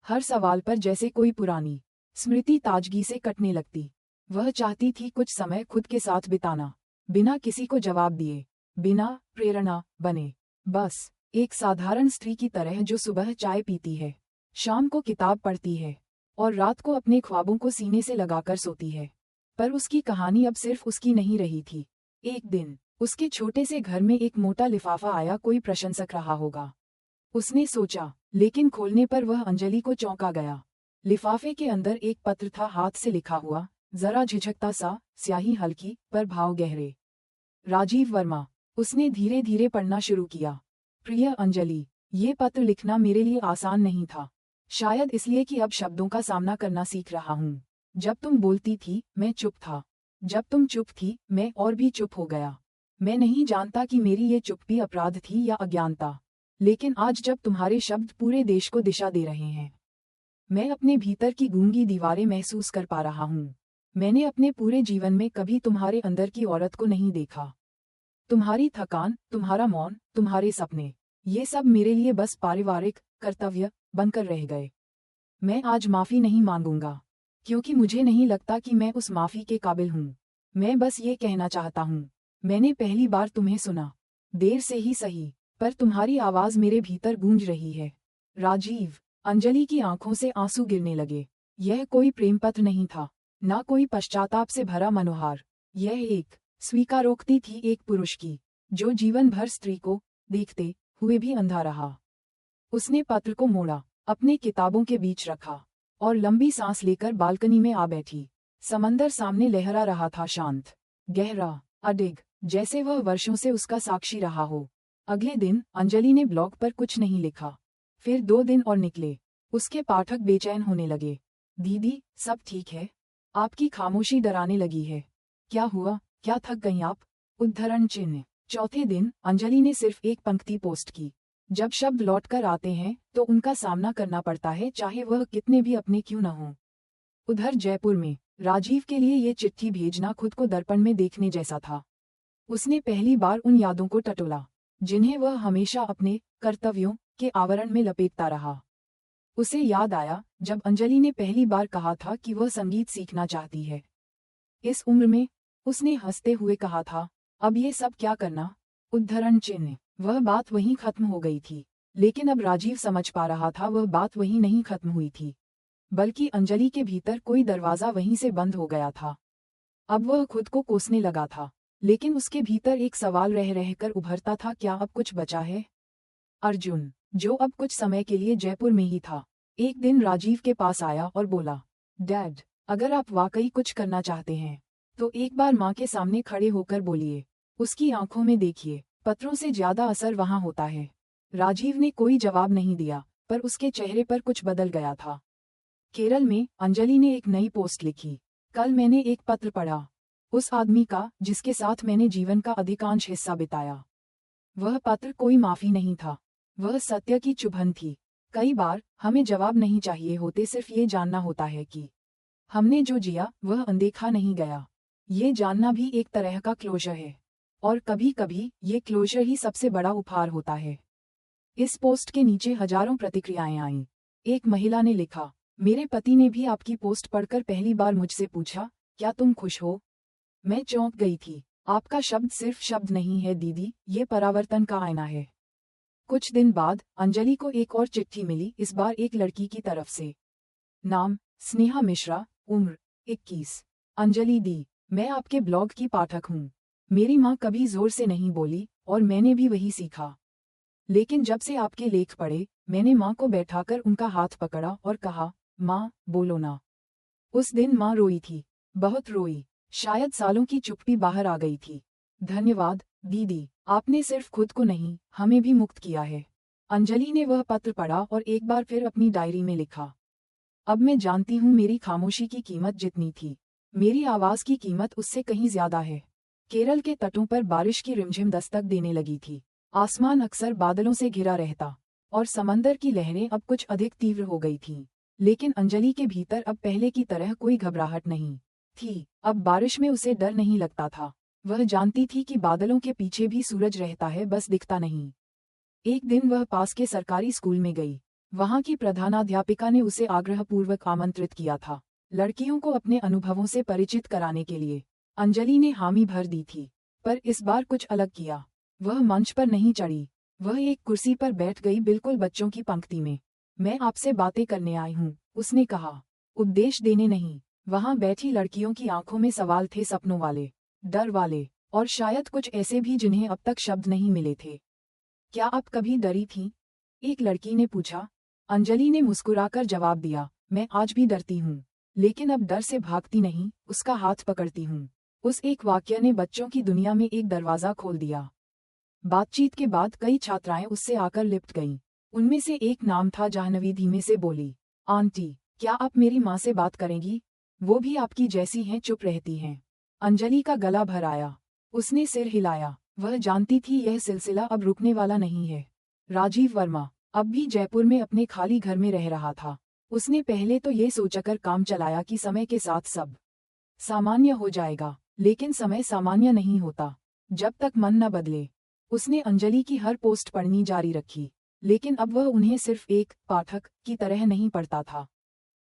हर सवाल पर जैसे कोई पुरानी स्मृति ताजगी से कटने लगती। वह चाहती थी कुछ समय खुद के साथ बिताना, बिना किसी को जवाब दिए, बिना प्रेरणा बने, बस एक साधारण स्त्री की तरह जो सुबह चाय पीती है, शाम को किताब पढ़ती है और रात को अपने ख्वाबों को सीने से लगाकर सोती है। पर उसकी कहानी अब सिर्फ उसकी नहीं रही थी। एक दिन उसके छोटे से घर में एक मोटा लिफाफा आया, कोई प्रशंसक रहा होगा, उसने सोचा, लेकिन खोलने पर वह अंजलि को चौंका गया। लिफाफे के अंदर एक पत्र था, हाथ से लिखा हुआ, जरा झिझकता सा, स्याही हल्की पर भाव गहरे। राजीव वर्मा। उसने धीरे धीरे पढ़ना शुरू किया। प्रिय अंजलि, ये पत्र लिखना मेरे लिए आसान नहीं था। शायद इसलिए कि अब शब्दों का सामना करना सीख रहा हूँ। जब तुम बोलती थी, मैं चुप था। जब तुम चुप थी, मैं और भी चुप हो गया। मैं नहीं जानता कि मेरी ये चुप्पी अपराध थी या अज्ञानता। लेकिन आज जब तुम्हारे शब्द पूरे देश को दिशा दे रहे हैं, मैं अपने भीतर की गूंगी दीवारें महसूस कर पा रहा हूँ। मैंने अपने पूरे जीवन में कभी तुम्हारे अंदर की औरत को नहीं देखा। तुम्हारी थकान, तुम्हारा मौन, तुम्हारे सपने, ये सब मेरे लिए बस पारिवारिक कर्तव्य बनकर रह गए। मैं आज माफी नहीं मांगूंगा, क्योंकि मुझे नहीं लगता कि मैं उस माफी के काबिल हूँ। मैं बस ये कहना चाहता हूँ, मैंने पहली बार तुम्हें सुना, देर से ही सही, पर तुम्हारी आवाज मेरे भीतर गूंज रही है। राजीव। अंजलि की आंखों से आंसू गिरने लगे। यह कोई प्रेम पत्र नहीं था, ना कोई पश्चाताप से भरा मनोहार। यह एक स्वीकारोक्ति थी एक पुरुष की, जो जीवन भर स्त्री को देखते हुए भी अंधा रहा। उसने पत्र को मोड़ा, अपने किताबों के बीच रखा और लंबी सांस लेकर बालकनी में आ बैठी। समंदर सामने लहरा रहा था, शांत, गहरा, अडिग, जैसे वह वर्षों से उसका साक्षी रहा हो। अगले दिन अंजलि ने ब्लॉग पर कुछ नहीं लिखा। फिर 2 दिन और निकले। उसके पाठक बेचैन होने लगे। दीदी, सब ठीक है? आपकी खामोशी डराने लगी है। क्या हुआ? क्या थक गईं आप? उद्धरण चिन्ह। चौथे दिन अंजलि ने सिर्फ एक पंक्ति पोस्ट की। जब शब्द लौटकर आते हैं तो उनका सामना करना पड़ता है, चाहे वह कितने भी अपने क्यों न हों। उधर जयपुर में राजीव के लिए ये चिट्ठी भेजना खुद को दर्पण में देखने जैसा था। उसने पहली बार उन यादों को टटोला, जिन्हें वह हमेशा अपने कर्तव्यों के आवरण में लपेटता रहा। उसे याद आया जब अंजलि ने पहली बार कहा था कि वह संगीत सीखना चाहती है। इस उम्र में उसने हंसते हुए कहा था, अब ये सब क्या करना? उद्धरण चिन्ह। वह बात वहीं खत्म हो गई थी, लेकिन अब राजीव समझ पा रहा था वह बात वहीं नहीं खत्म हुई थी, बल्कि अंजलि के भीतर कोई दरवाजा वहीं से बंद हो गया था। अब वह खुद को कोसने लगा था, लेकिन उसके भीतर एक सवाल रह रहकर उभरता था, क्या अब कुछ बचा है? अर्जुन, जो अब कुछ समय के लिए जयपुर में ही था, एक दिन राजीव के पास आया और बोला, डैड, अगर आप वाकई कुछ करना चाहते हैं तो एक बार माँ के सामने खड़े होकर बोलिए। उसकी आंखों में देखिए, पत्रों से ज्यादा असर वहाँ होता है। राजीव ने कोई जवाब नहीं दिया, पर उसके चेहरे पर कुछ बदल गया था। केरल में अंजलि ने एक नई पोस्ट लिखी, कल मैंने एक पत्र पढ़ा, उस आदमी का जिसके साथ मैंने जीवन का अधिकांश हिस्सा बिताया। वह पत्र कोई माफी नहीं था, वह सत्य की चुभन थी। कई बार हमें जवाब नहीं चाहिए होते, सिर्फ ये जानना होता है कि हमने जो जिया वह अनदेखा नहीं गया। ये जानना भी एक तरह का क्लोजर है, और कभी कभी ये क्लोजर ही सबसे बड़ा उपहार होता है। इस पोस्ट के नीचे हजारों प्रतिक्रियाएं आईं। एक महिला ने लिखा, मेरे पति ने भी आपकी पोस्ट पढ़कर पहली बार मुझसे पूछा, क्या तुम खुश हो? मैं चौंक गई थी। आपका शब्द सिर्फ शब्द नहीं है दीदी, ये परावर्तन का आईना है। कुछ दिन बाद अंजलि को एक और चिट्ठी मिली, इस बार एक लड़की की तरफ से। नाम स्नेहा मिश्रा, उम्र 21। अंजलि दी, मैं आपके ब्लॉग की पाठक हूँ। मेरी माँ कभी जोर से नहीं बोली और मैंने भी वही सीखा, लेकिन जब से आपके लेख पढ़े मैंने माँ को बैठाकर उनका हाथ पकड़ा और कहा, माँ बोलो ना। उस दिन माँ रोई थी, बहुत रोई, शायद सालों की चुप्पी बाहर आ गई थी। धन्यवाद दीदी, आपने सिर्फ खुद को नहीं हमें भी मुक्त किया है। अंजलि ने वह पत्र पढ़ा और एक बार फिर अपनी डायरी में लिखा, अब मैं जानती हूँ मेरी खामोशी की कीमत जितनी थी, मेरी आवाज की कीमत उससे कहीं ज्यादा है। केरल के तटों पर बारिश की रिमझिम दस्तक देने लगी थी। आसमान अक्सर बादलों से घिरा रहता और समंदर की लहरें अब कुछ अधिक तीव्र हो गई थीं। लेकिन अंजलि के भीतर अब पहले की तरह कोई घबराहट नहीं थी। अब बारिश में उसे डर नहीं लगता था। वह जानती थी कि बादलों के पीछे भी सूरज रहता है, बस दिखता नहीं। एक दिन वह पास के सरकारी स्कूल में गई। वहाँ की प्रधानाध्यापिका ने उसे आग्रहपूर्वक आमंत्रित किया था, लड़कियों को अपने अनुभवों से परिचित कराने के लिए। अंजलि ने हामी भर दी थी, पर इस बार कुछ अलग किया। वह मंच पर नहीं चढ़ी, वह एक कुर्सी पर बैठ गई, बिल्कुल बच्चों की पंक्ति में। मैं आपसे बातें करने आई हूँ, उसने कहा, उपदेश देने नहीं। वहाँ बैठी लड़कियों की आंखों में सवाल थे, सपनों वाले, डर वाले, और शायद कुछ ऐसे भी जिन्हें अब तक शब्द नहीं मिले थे। क्या आप कभी डरी थीं? एक लड़की ने पूछा। अंजलि ने मुस्कुराकर जवाब दिया, मैं आज भी डरती हूँ, लेकिन अब डर से भागती नहीं, उसका हाथ पकड़ती हूँ। उस एक वाक्य ने बच्चों की दुनिया में एक दरवाजा खोल दिया। बातचीत के बाद कई छात्राएं उससे आकर लिपट गईं। उनमें से एक नाम था जाह्नवी, धीमे से बोली, आंटी, क्या आप मेरी माँ से बात करेंगी? वो भी आपकी जैसी हैं, चुप रहती हैं। अंजलि का गला भर आया। उसने सिर हिलाया। वह जानती थी यह सिलसिला अब रुकने वाला नहीं है। राजीव वर्मा अब भी जयपुर में अपने खाली घर में रह रहा था। उसने पहले तो ये सोचकर काम चलाया कि समय के साथ सब सामान्य हो जाएगा, लेकिन समय सामान्य नहीं होता जब तक मन न बदले। उसने अंजलि की हर पोस्ट पढ़नी जारी रखी, लेकिन अब वह उन्हें सिर्फ एक पाठक की तरह नहीं पढ़ता था।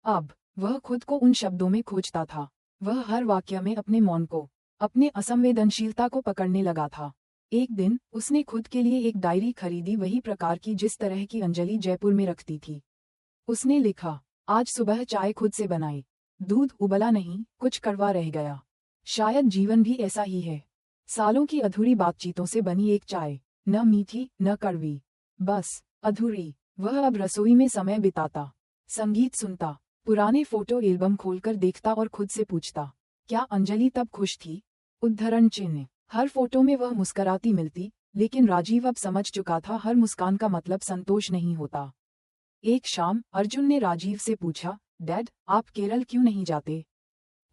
अब वह खुद को उन शब्दों में खोजता था। वह हर वाक्य में अपने मौन को, अपने असंवेदनशीलता को पकड़ने लगा था। एक दिन उसने खुद के लिए एक डायरी खरीदी, वही प्रकार की जिस तरह की अंजलि जयपुर में रखती थी। उसने लिखा, आज सुबह चाय खुद से बनाई, दूध उबला नहीं, कुछ कड़वा रह गया। शायद जीवन भी ऐसा ही है, सालों की अधूरी बातचीतों से बनी एक चाय, न मीठी न कड़वी, बस अधूरी। वह अब रसोई में समय बिताता, संगीत सुनता, पुराने फोटो एल्बम खोलकर देखता और खुद से पूछता, क्या अंजलि तब खुश थी? उद्धरण चिन्ह। हर फोटो में वह मुस्कराती मिलती, लेकिन राजीव अब समझ चुका था हर मुस्कान का मतलब संतोष नहीं होता। एक शाम अर्जुन ने राजीव से पूछा, डैड आप केरल क्यों नहीं जाते?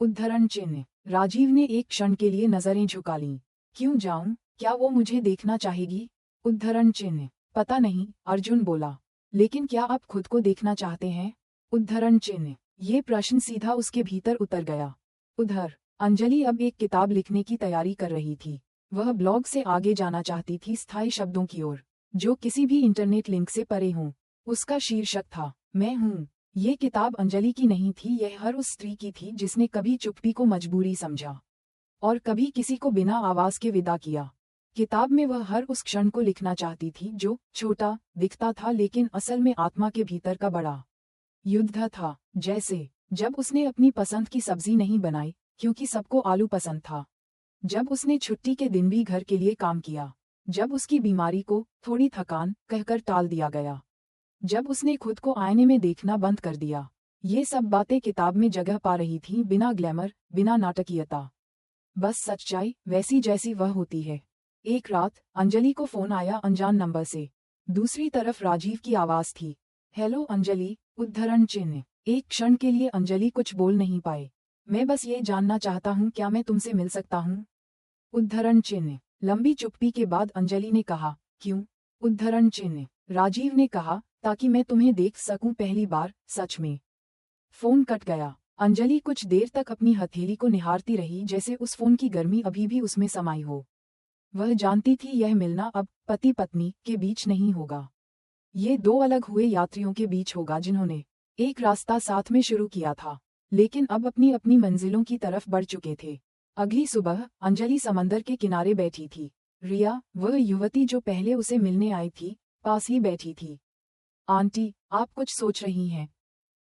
उद्धरण चिन्ह। राजीव ने एक क्षण के लिए नजरें झुका लीं। क्यों जाऊं, क्या वो मुझे देखना चाहेगी? उद्धरण चिन्ह। पता नहीं, अर्जुन बोला। लेकिन क्या आप खुद को देखना चाहते हैं? उद्धरण चिन्ह। ये प्रश्न सीधा उसके भीतर उतर गया। उधर अंजलि अब एक किताब लिखने की तैयारी कर रही थी। वह ब्लॉग से आगे जाना चाहती थी, स्थायी शब्दों की ओर, जो किसी भी इंटरनेट लिंक से परे हों। उसका शीर्षक था, मैं हूँ। ये किताब अंजलि की नहीं थी, यह हर उस स्त्री की थी जिसने कभी चुप्पी को मजबूरी समझा और कभी किसी को बिना आवाज के विदा किया। किताब में वह हर उस क्षण को लिखना चाहती थी जो छोटा दिखता था लेकिन असल में आत्मा के भीतर का बड़ा युद्ध था। जैसे जब उसने अपनी पसंद की सब्जी नहीं बनाई क्योंकि सबको आलू पसंद था, जब उसने छुट्टी के दिन भी घर के लिए काम किया, जब उसकी बीमारी को थोड़ी थकान कहकर टाल दिया गया, जब उसने खुद को आईने में देखना बंद कर दिया। ये सब बातें किताब में जगह पा रही थीं, बिना ग्लैमर, बिना नाटकीयता, बस सच्चाई वैसी जैसी वह होती है। एक रात अंजलि को फोन आया अनजान नंबर से। दूसरी तरफ राजीव की आवाज थी, हेलो अंजलि। उद्धरण चिन्ह। एक क्षण के लिए अंजलि कुछ बोल नहीं पाए। मैं बस ये जानना चाहता हूँ, क्या मैं तुमसे मिल सकता हूँ? उद्धरण चिन्ह। लंबी चुप्पी के बाद अंजलि ने कहा, क्यों? उद्धरण चिन्ह। राजीव ने कहा, ताकि मैं तुम्हें देख सकूं पहली बार, सच में। फोन कट गया। अंजलि कुछ देर तक अपनी हथेली को निहारती रही, जैसे उस फोन की गर्मी अभी भी उसमें समाई हो। वह जानती थी यह मिलना अब पति पत्नी के बीच नहीं होगा, ये दो अलग हुए यात्रियों के बीच होगा जिन्होंने एक रास्ता साथ में शुरू किया था, लेकिन अब अपनी अपनी मंजिलों की तरफ बढ़ चुके थे। अगली सुबह अंजलि समंदर के किनारे बैठी थी। रिया, वह युवती जो पहले उसे मिलने आई थी, पास ही बैठी थी। आंटी, आप कुछ सोच रही हैं?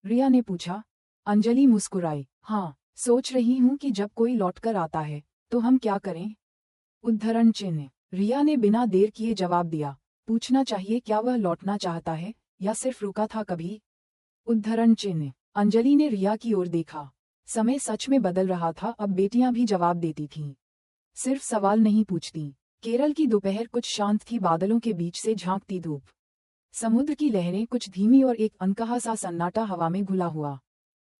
रिया ने पूछा। अंजलि मुस्कुराई, हाँ, सोच रही हूँ कि जब कोई लौटकर आता है तो हम क्या करें? उद्धरण चिन्ह। रिया ने बिना देर किए जवाब दिया, पूछना चाहिए क्या वह लौटना चाहता है या सिर्फ रुका था कभी? उद्धरण चिन्ह। अंजलि ने रिया की ओर देखा। समय सच में बदल रहा था, अब बेटियां भी जवाब देती थीं, सिर्फ सवाल नहीं पूछती। केरल की दोपहर कुछ शांत थी, बादलों के बीच से झांकती धूप, समुद्र की लहरें कुछ धीमी और एक अनकहा सा सन्नाटा हवा में घुला हुआ।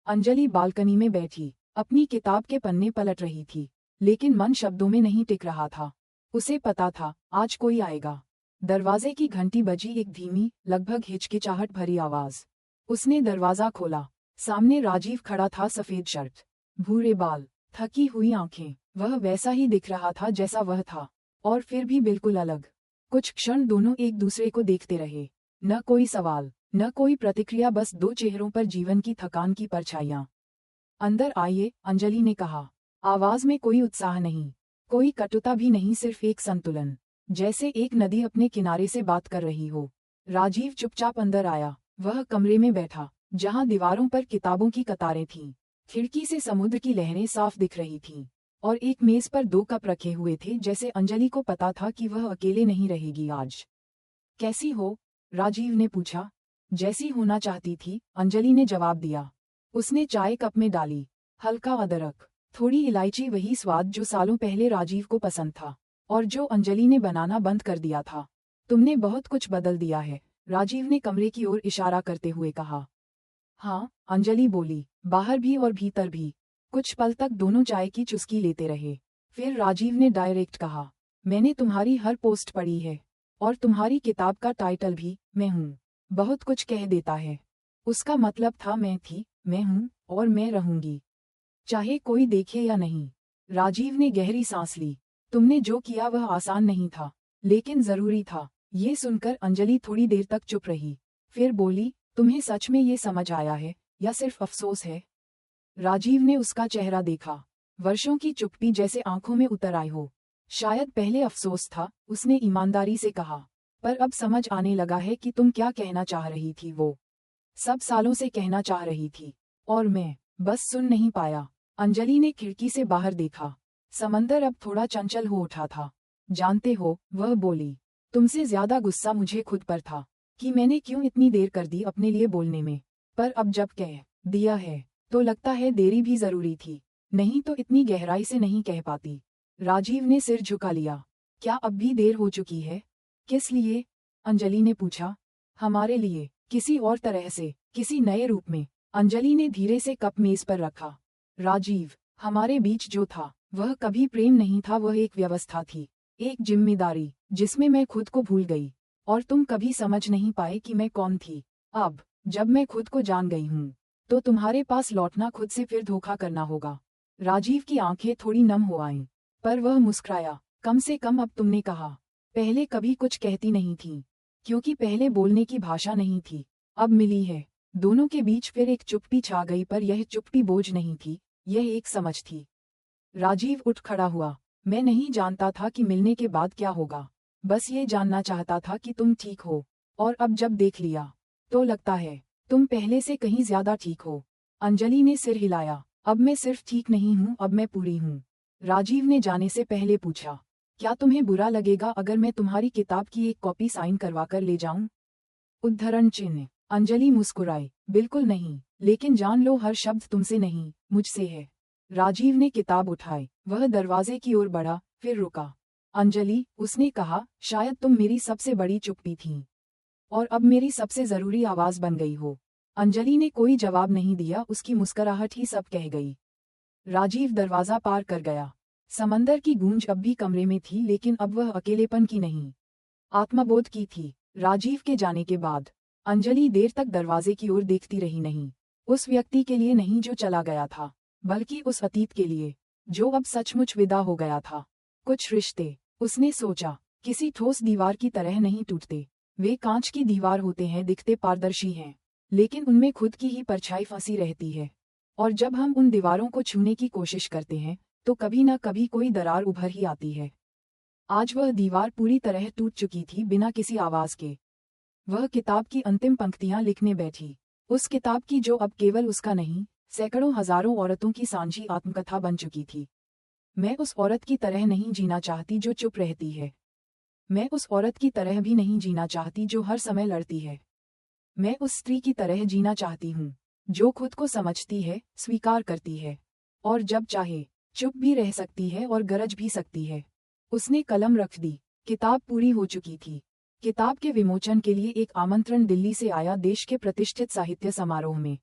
अंजलि बालकनी में बैठी अपनी किताब के पन्ने पलट रही थी, लेकिन मन शब्दों में नहीं टिक रहा था। उसे पता था आज कोई आएगा। दरवाजे की घंटी बजी, एक धीमी, लगभग हिचकिचाहट भरी आवाज। उसने दरवाजा खोला। सामने राजीव खड़ा था, सफेद शर्ट, भूरे बाल, थकी हुई आंखें। वह वैसा ही दिख रहा था जैसा वह था, और फिर भी बिल्कुल अलग। कुछ क्षण दोनों एक दूसरे को देखते रहे, न कोई सवाल, न कोई प्रतिक्रिया, बस दो चेहरों पर जीवन की थकान की परछाइयां। अंदर आइए, अंजलि ने कहा। आवाज में कोई उत्साह नहीं, कोई कटुता भी नहीं, सिर्फ एक संतुलन, जैसे एक नदी अपने किनारे से बात कर रही हो। राजीव चुपचाप अंदर आया। वह कमरे में बैठा जहां दीवारों पर किताबों की कतारें थीं। खिड़की से समुद्र की लहरें साफ दिख रही थीं, और एक मेज पर दो कप रखे हुए थे, जैसे अंजलि को पता था कि वह अकेले नहीं रहेगी आज। कैसी हो? राजीव ने पूछा। जैसी होना चाहती थी, अंजलि ने जवाब दिया। उसने चाय कप में डाली। हल्का अदरक, थोड़ी इलायची, वही स्वाद जो सालों पहले राजीव को पसंद था और जो अंजलि ने बनाना बंद कर दिया था। तुमने बहुत कुछ बदल दिया है, राजीव ने कमरे की ओर इशारा करते हुए कहा। हाँ, अंजलि बोली, बाहर भी और भीतर भी। कुछ पल तक दोनों चाय की चुस्की लेते रहे। फिर राजीव ने डायरेक्ट कहा, मैंने तुम्हारी हर पोस्ट पढ़ी है, और तुम्हारी किताब का टाइटल भी, मैं हूँ, बहुत कुछ कह देता है। उसका मतलब था मैं थी, मैं हूँ, और मैं रहूंगी, चाहे कोई देखे या नहीं। राजीव ने गहरी सांस ली। तुमने जो किया वह आसान नहीं था, लेकिन जरूरी था। ये सुनकर अंजलि थोड़ी देर तक चुप रही, फिर बोली, तुम्हें सच में ये समझ आया है या सिर्फ अफसोस है? राजीव ने उसका चेहरा देखा। वर्षों की चुप्पी जैसे आंखों में उतर आई हो। शायद पहले अफसोस था, उसने ईमानदारी से कहा, पर अब समझ आने लगा है कि तुम क्या कहना चाह रही थी। वो सब सालों से कहना चाह रही थी, और मैं बस सुन नहीं पाया। अंजलि ने खिड़की से बाहर देखा। समंदर अब थोड़ा चंचल हो उठा था। जानते हो, वह बोली, तुमसे ज्यादा गुस्सा मुझे खुद पर था कि मैंने क्यों इतनी देर कर दी अपने लिए बोलने में। पर अब जब कह दिया है, तो लगता है देरी भी जरूरी थी, नहीं तो इतनी गहराई से नहीं कह पाती। राजीव ने सिर झुका लिया। क्या अब भी देर हो चुकी है? किस लिए? अंजलि ने पूछा। हमारे लिए, किसी और तरह से, किसी नए रूप में। अंजलि ने धीरे से कप मेज पर रखा। राजीव, हमारे बीच जो था, वह कभी प्रेम नहीं था, वह एक व्यवस्था थी, एक जिम्मेदारी, जिसमें मैं खुद को भूल गई, और तुम कभी समझ नहीं पाए कि मैं कौन थी। अब जब मैं खुद को जान गई हूँ, तो तुम्हारे पास लौटना खुद से फिर धोखा करना होगा। राजीव की आंखें थोड़ी नम हो आईं, पर वह मुस्कुराया। कम से कम अब तुमने कहा। पहले कभी कुछ कहती नहीं थी, क्योंकि पहले बोलने की भाषा नहीं थी, अब मिली है। दोनों के बीच फिर एक चुप्पी छा गई, पर यह चुप्पी बोझ नहीं थी, यह एक समझ थी। राजीव उठ खड़ा हुआ। मैं नहीं जानता था कि मिलने के बाद क्या होगा, बस ये जानना चाहता था कि तुम ठीक हो, और अब जब देख लिया, तो लगता है तुम पहले से कहीं ज्यादा ठीक हो। अंजलि ने सिर हिलाया। अब मैं सिर्फ ठीक नहीं हूँ, अब मैं पूरी हूँ। राजीव ने जाने से पहले पूछा, क्या तुम्हें बुरा लगेगा अगर मैं तुम्हारी किताब की एक कॉपी साइन करवा कर ले जाऊं? उद्धरण चिन्ह। अंजलि मुस्कुराई। बिल्कुल नहीं, लेकिन जान लो हर शब्द तुमसे नहीं, मुझसे है। राजीव ने किताब उठाई। वह दरवाजे की ओर बढ़ा, फिर रुका। अंजलि, उसने कहा, शायद तुम मेरी सबसे बड़ी चुप्पी थी, और अब मेरी सबसे जरूरी आवाज बन गई हो। अंजलि ने कोई जवाब नहीं दिया, उसकी मुस्कुराहट ही सब कह गई। राजीव दरवाजा पार कर गया। समंदर की गूंज अब भी कमरे में थी, लेकिन अब वह अकेलेपन की नहीं, आत्मबोध की थी। राजीव के जाने के बाद अंजलि देर तक दरवाजे की ओर देखती रही, नहीं उस व्यक्ति के लिए नहीं जो चला गया था, बल्कि उस अतीत के लिए जो अब सचमुच विदा हो गया था। कुछ रिश्ते, उसने सोचा, किसी ठोस दीवार की तरह नहीं टूटते। वे कांच की दीवार होते हैं, दिखते पारदर्शी हैं, लेकिन उनमें खुद की ही परछाई फंसी रहती है। और जब हम उन दीवारों को छूने की कोशिश करते हैं, तो कभी न कभी कोई दरार उभर ही आती है। आज वह दीवार पूरी तरह टूट चुकी थी, बिना किसी आवाज के। वह किताब की अंतिम पंक्तियां लिखने बैठी। उस किताब की जो अब केवल उसका नहीं, सैकड़ों हजारों औरतों की सांझी आत्मकथा बन चुकी थी। मैं उस औरत की तरह नहीं जीना चाहती जो चुप रहती है। मैं उस औरत की तरह भी नहीं जीना चाहती जो हर समय लड़ती है। मैं उस स्त्री की तरह जीना चाहती हूँ, जो खुद को समझती है, स्वीकार करती है, और जब चाहे चुप भी रह सकती है और गरज भी सकती है। उसने कलम रख दी। किताब पूरी हो चुकी थी। किताब के विमोचन के लिए एक आमंत्रण दिल्ली से आया, देश के प्रतिष्ठित साहित्य समारोह में।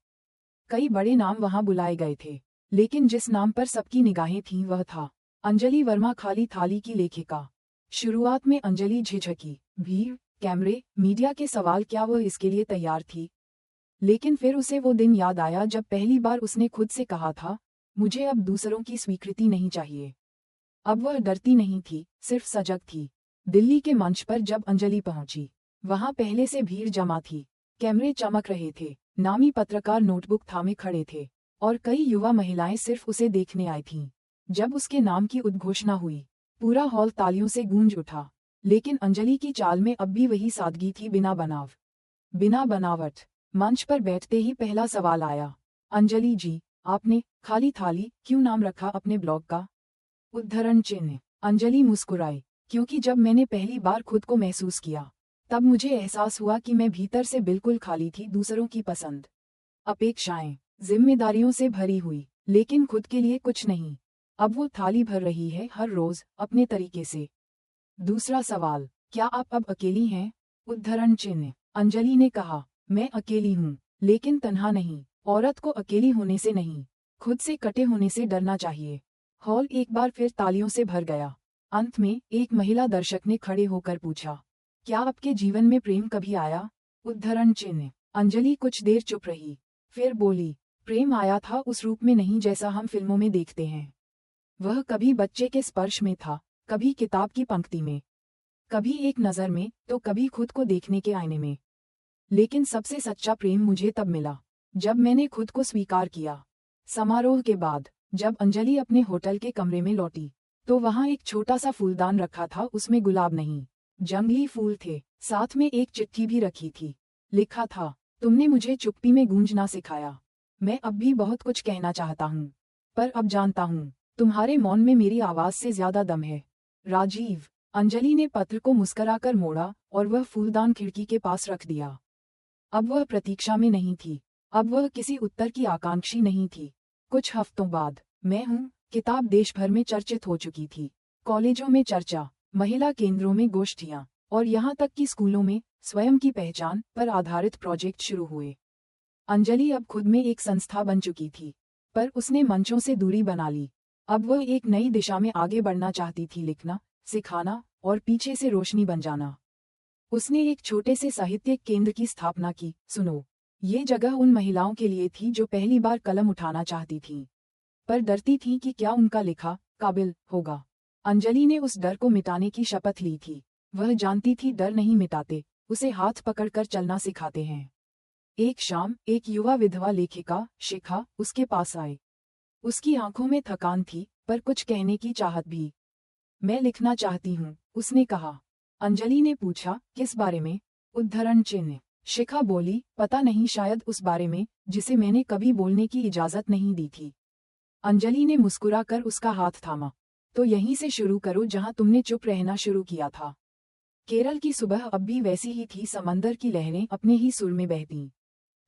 कई बड़े नाम वहां बुलाए गए थे, लेकिन जिस नाम पर सबकी निगाहें थीं वह था अंजलि वर्मा, खाली थाली की लेखिका। शुरुआत में अंजलि झिझकी, भीड़, कैमरे, मीडिया के सवाल, क्या वह इसके लिए तैयार थी? लेकिन फिर उसे वो दिन याद आया जब पहली बार उसने खुद से कहा था, मुझे अब दूसरों की स्वीकृति नहीं चाहिए। अब वह डरती नहीं थी, सिर्फ सजग थी। दिल्ली के मंच पर जब अंजलि पहुंची, वहां पहले से भीड़ जमा थी। कैमरे चमक रहे थे, नामी पत्रकार नोटबुक थामे खड़े थे, और कई युवा महिलाएं सिर्फ उसे देखने आई थीं। जब उसके नाम की उद्घोषणा हुई, पूरा हॉल तालियों से गूंज उठा। लेकिन अंजलि की चाल में अब भी वही सादगी थी, बिना बनाव, बिना बनावट। मंच पर बैठते ही पहला सवाल आया, अंजलि जी, आपने खाली थाली क्यों नाम रखा अपने ब्लॉग का? उद्धरण चिन्ह। अंजलि मुस्कुराई, क्योंकि जब मैंने पहली बार खुद को महसूस किया, तब मुझे एहसास हुआ कि मैं भीतर से बिल्कुल खाली थी, दूसरों की पसंद, अपेक्षाएं, जिम्मेदारियों से भरी हुई, लेकिन खुद के लिए कुछ नहीं। अब वो थाली भर रही है, हर रोज, अपने तरीके से। दूसरा सवाल, क्या आप अब अकेली हैं? उद्धरण चिन्ह। अंजलि ने कहा, मैं अकेली हूँ, लेकिन तन्हा नहीं। औरत को अकेली होने से नहीं, खुद से कटे होने से डरना चाहिए। हॉल एक बार फिर तालियों से भर गया। अंत में एक महिला दर्शक ने खड़े होकर पूछा, क्या आपके जीवन में प्रेम कभी आया? उद्धरण चिन्ह। अंजलि कुछ देर चुप रही, फिर बोली, प्रेम आया था, उस रूप में नहीं जैसा हम फिल्मों में देखते हैं। वह कभी बच्चे के स्पर्श में था, कभी किताब की पंक्ति में, कभी एक नज़र में, तो कभी खुद को देखने के आईने में। लेकिन सबसे सच्चा प्रेम मुझे तब मिला, जब मैंने खुद को स्वीकार किया। समारोह के बाद, जब अंजलि अपने होटल के कमरे में लौटी, तो वहाँ एक छोटा सा फूलदान रखा था, उसमें गुलाब नहीं, जंगली फूल थे। साथ में एक चिट्ठी भी रखी थी। लिखा था, तुमने मुझे चुप्पी में गूंजना सिखाया। मैं अब भी बहुत कुछ कहना चाहता हूँ, पर अब जानता हूँ तुम्हारे मौन में मेरी आवाज से ज्यादा दम है। राजीव। अंजलि ने पत्र को मुस्कराकर मोड़ा और वह फूलदान खिड़की के पास रख दिया। अब वह प्रतीक्षा में नहीं थी, अब वह किसी उत्तर की आकांक्षी नहीं थी। कुछ हफ्तों बाद मैं हूँ किताब देश भर में चर्चित हो चुकी थी। कॉलेजों में चर्चा, महिला केंद्रों में गोष्ठियाँ, और यहाँ तक कि स्कूलों में स्वयं की पहचान पर आधारित प्रोजेक्ट शुरू हुए। अंजलि अब खुद में एक संस्था बन चुकी थी, पर उसने मंचों से दूरी बना ली। अब वह एक नई दिशा में आगे बढ़ना चाहती थी, लिखना, सिखाना और पीछे से रोशनी बन जाना। उसने एक छोटे से साहित्यिक केंद्र की स्थापना की। सुनो, ये जगह उन महिलाओं के लिए थी जो पहली बार कलम उठाना चाहती थीं, पर डरती थीं कि क्या उनका लिखा काबिल होगा। अंजलि ने उस डर को मिटाने की शपथ ली थी। वह जानती थी डर नहीं मिटाते, उसे हाथ पकड़कर चलना सिखाते हैं। एक शाम एक युवा विधवा लेखिका शिखा उसके पास आए। उसकी आंखों में थकान थी, पर कुछ कहने की चाहत भी। मैं लिखना चाहती हूँ, उसने कहा। अंजलि ने पूछा, किस बारे में? उद्धरण चिन्ह। शिखा बोली, पता नहीं, शायद उस बारे में जिसे मैंने कभी बोलने की इजाजत नहीं दी थी। अंजलि ने मुस्कुराकर उसका हाथ थामा। तो यहीं से शुरू करो जहां तुमने चुप रहना शुरू किया था। केरल की सुबह अब भी वैसी ही थी, समंदर की लहरें अपने ही सुर में बहतीं।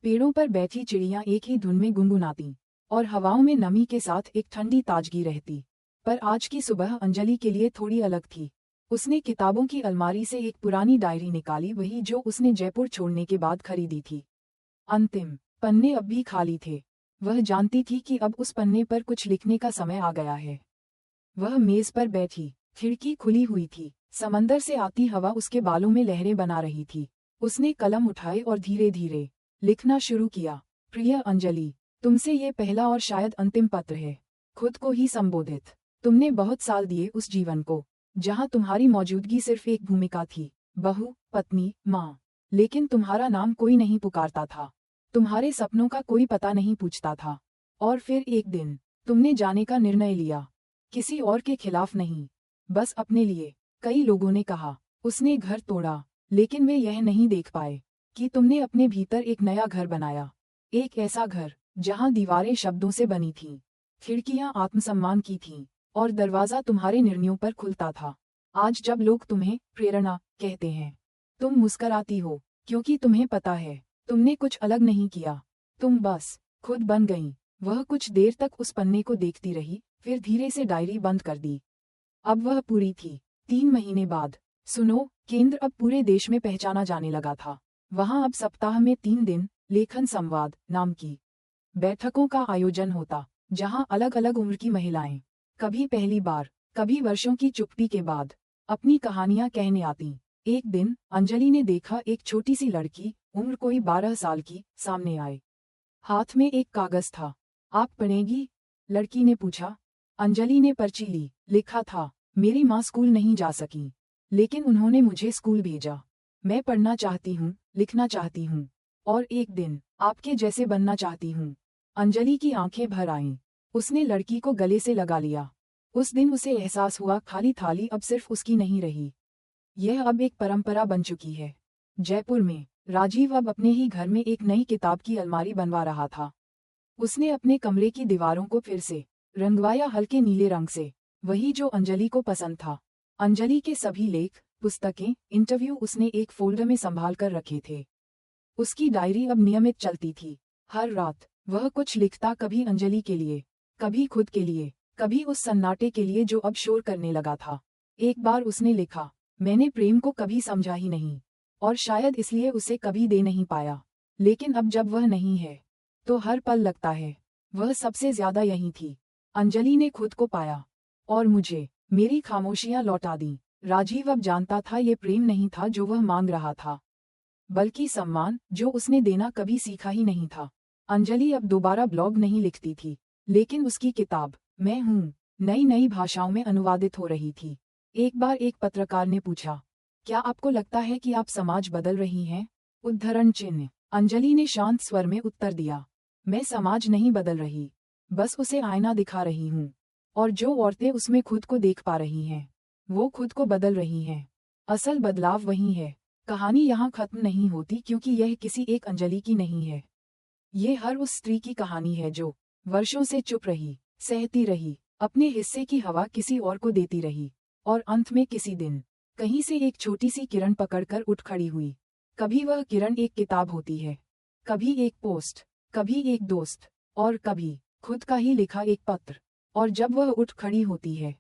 पेड़ों पर बैठी चिड़ियां एक ही धुन में गुनगुनातीं, और हवाओं में नमी के साथ एक ठंडी ताजगी रहती। पर आज की सुबह अंजलि के लिए थोड़ी अलग थी। उसने किताबों की अलमारी से एक पुरानी डायरी निकाली, वही जो उसने जयपुर छोड़ने के बाद खरीदी थी। अंतिम पन्ने अब भी खाली थे। वह जानती थी कि अब उस पन्ने पर कुछ लिखने का समय आ गया है। वह मेज पर बैठी, खिड़की खुली हुई थी, समंदर से आती हवा उसके बालों में लहरें बना रही थी। उसने कलम उठाए और धीरे धीरे लिखना शुरू किया। प्रिय अंजलि, तुमसे ये पहला और शायद अंतिम पत्र है। खुद को ही संबोधित। तुमने बहुत साल दिए उस जीवन को जहां तुम्हारी मौजूदगी सिर्फ एक भूमिका थी, बहू, पत्नी, माँ। लेकिन तुम्हारा नाम कोई नहीं पुकारता था, तुम्हारे सपनों का कोई पता नहीं पूछता था। और फिर एक दिन तुमने जाने का निर्णय लिया, किसी और के खिलाफ नहीं, बस अपने लिए। कई लोगों ने कहा उसने घर तोड़ा, लेकिन वे यह नहीं देख पाए कि तुमने अपने भीतर एक नया घर बनाया। एक ऐसा घर जहां दीवारें शब्दों से बनी थीं, खिड़कियां आत्मसम्मान की थीं, और दरवाजा तुम्हारे निर्णयों पर खुलता था। आज जब लोग तुम्हें प्रेरणा कहते हैं, तुम मुस्कराती हो, क्योंकि तुम्हें पता है तुमने कुछ अलग नहीं किया, तुम बस खुद बन गईं। वह कुछ देर तक उस पन्ने को देखती रही, फिर धीरे से डायरी बंद कर दी। अब वह पूरी थी। 3 महीने बाद। सुनो, केंद्र अब पूरे देश में पहचाना जाने लगा था। वहां अब सप्ताह में 3 दिन लेखन संवाद नाम की बैठकों का आयोजन होता, जहां अलग अलग उम्र की महिलाएं, कभी पहली बार, कभी वर्षों की चुप्पी के बाद, अपनी कहानियां कहने आती। एक दिन अंजलि ने देखा एक छोटी सी लड़की, उम्र कोई 12 साल की, सामने आए। हाथ में एक कागज था। आप पढ़ेंगी? लड़की ने पूछा। अंजलि ने पर्ची ली। लिखा था, मेरी माँ स्कूल नहीं जा सकी, लेकिन उन्होंने मुझे स्कूल भेजा। मैं पढ़ना चाहती हूँ, लिखना चाहती हूँ, और एक दिन आपके जैसे बनना चाहती हूँ। अंजलि की आंखें भर आईं। उसने लड़की को गले से लगा लिया। उस दिन उसे एहसास हुआ, खाली थाली अब सिर्फ उसकी नहीं रही, यह अब एक परंपरा बन चुकी है। जयपुर में राजीव अब अपने ही घर में एक नई किताब की अलमारी बनवा रहा था। उसने अपने कमरे की दीवारों को फिर से रंगवाया, हल्के नीले रंग से, वही जो अंजलि को पसंद था। अंजलि के सभी लेख, पुस्तकें, इंटरव्यू उसने एक फोल्डर में संभाल कर रखे थे। उसकी डायरी अब नियमित चलती थी। हर रात वह कुछ लिखता, कभी अंजलि के लिए, कभी खुद के लिए, कभी उस सन्नाटे के लिए जो अब शोर करने लगा था। एक बार उसने लिखा, मैंने प्रेम को कभी समझा ही नहीं, और शायद इसलिए उसे कभी दे नहीं पाया। लेकिन अब जब वह नहीं है, तो हर पल लगता है वह सबसे ज्यादा यही थी। अंजलि ने खुद को पाया, और मुझे मेरी खामोशियां लौटा दी। राजीव अब जानता था ये प्रेम नहीं था जो वह मांग रहा था, बल्कि सम्मान जो उसने देना कभी सीखा ही नहीं था। अंजलि अब दोबारा ब्लॉग नहीं लिखती थी, लेकिन उसकी किताब मैं हूँ नई नई भाषाओं में अनुवादित हो रही थी। एक बार एक पत्रकार ने पूछा, क्या आपको लगता है कि आप समाज बदल रही हैं? उद्धरण चिन्ह। अंजलि ने शांत स्वर में उत्तर दिया, मैं समाज नहीं बदल रही, बस उसे आईना दिखा रही हूँ। और जो औरतें उसमें खुद को देख पा रही हैं, वो खुद को बदल रही हैं। असल बदलाव वही है। कहानी यहाँ खत्म नहीं होती क्योंकि यह किसी एक अंजलि की नहीं है। ये हर उस स्त्री की कहानी है जो वर्षों से चुप रही, सहती रही, अपने हिस्से की हवा किसी और को देती रही, और अंत में किसी दिन कहीं से एक छोटी सी किरण पकड़कर उठ खड़ी हुई। कभी वह किरण एक किताब होती है, कभी एक पोस्ट, कभी एक दोस्त, और कभी खुद का ही लिखा एक पत्र। और जब वह उठ खड़ी होती है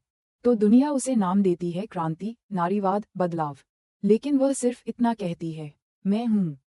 तो दुनिया उसे नाम देती है क्रांति, नारीवाद, बदलाव। लेकिन वह सिर्फ इतना कहती है, मैं हूँ।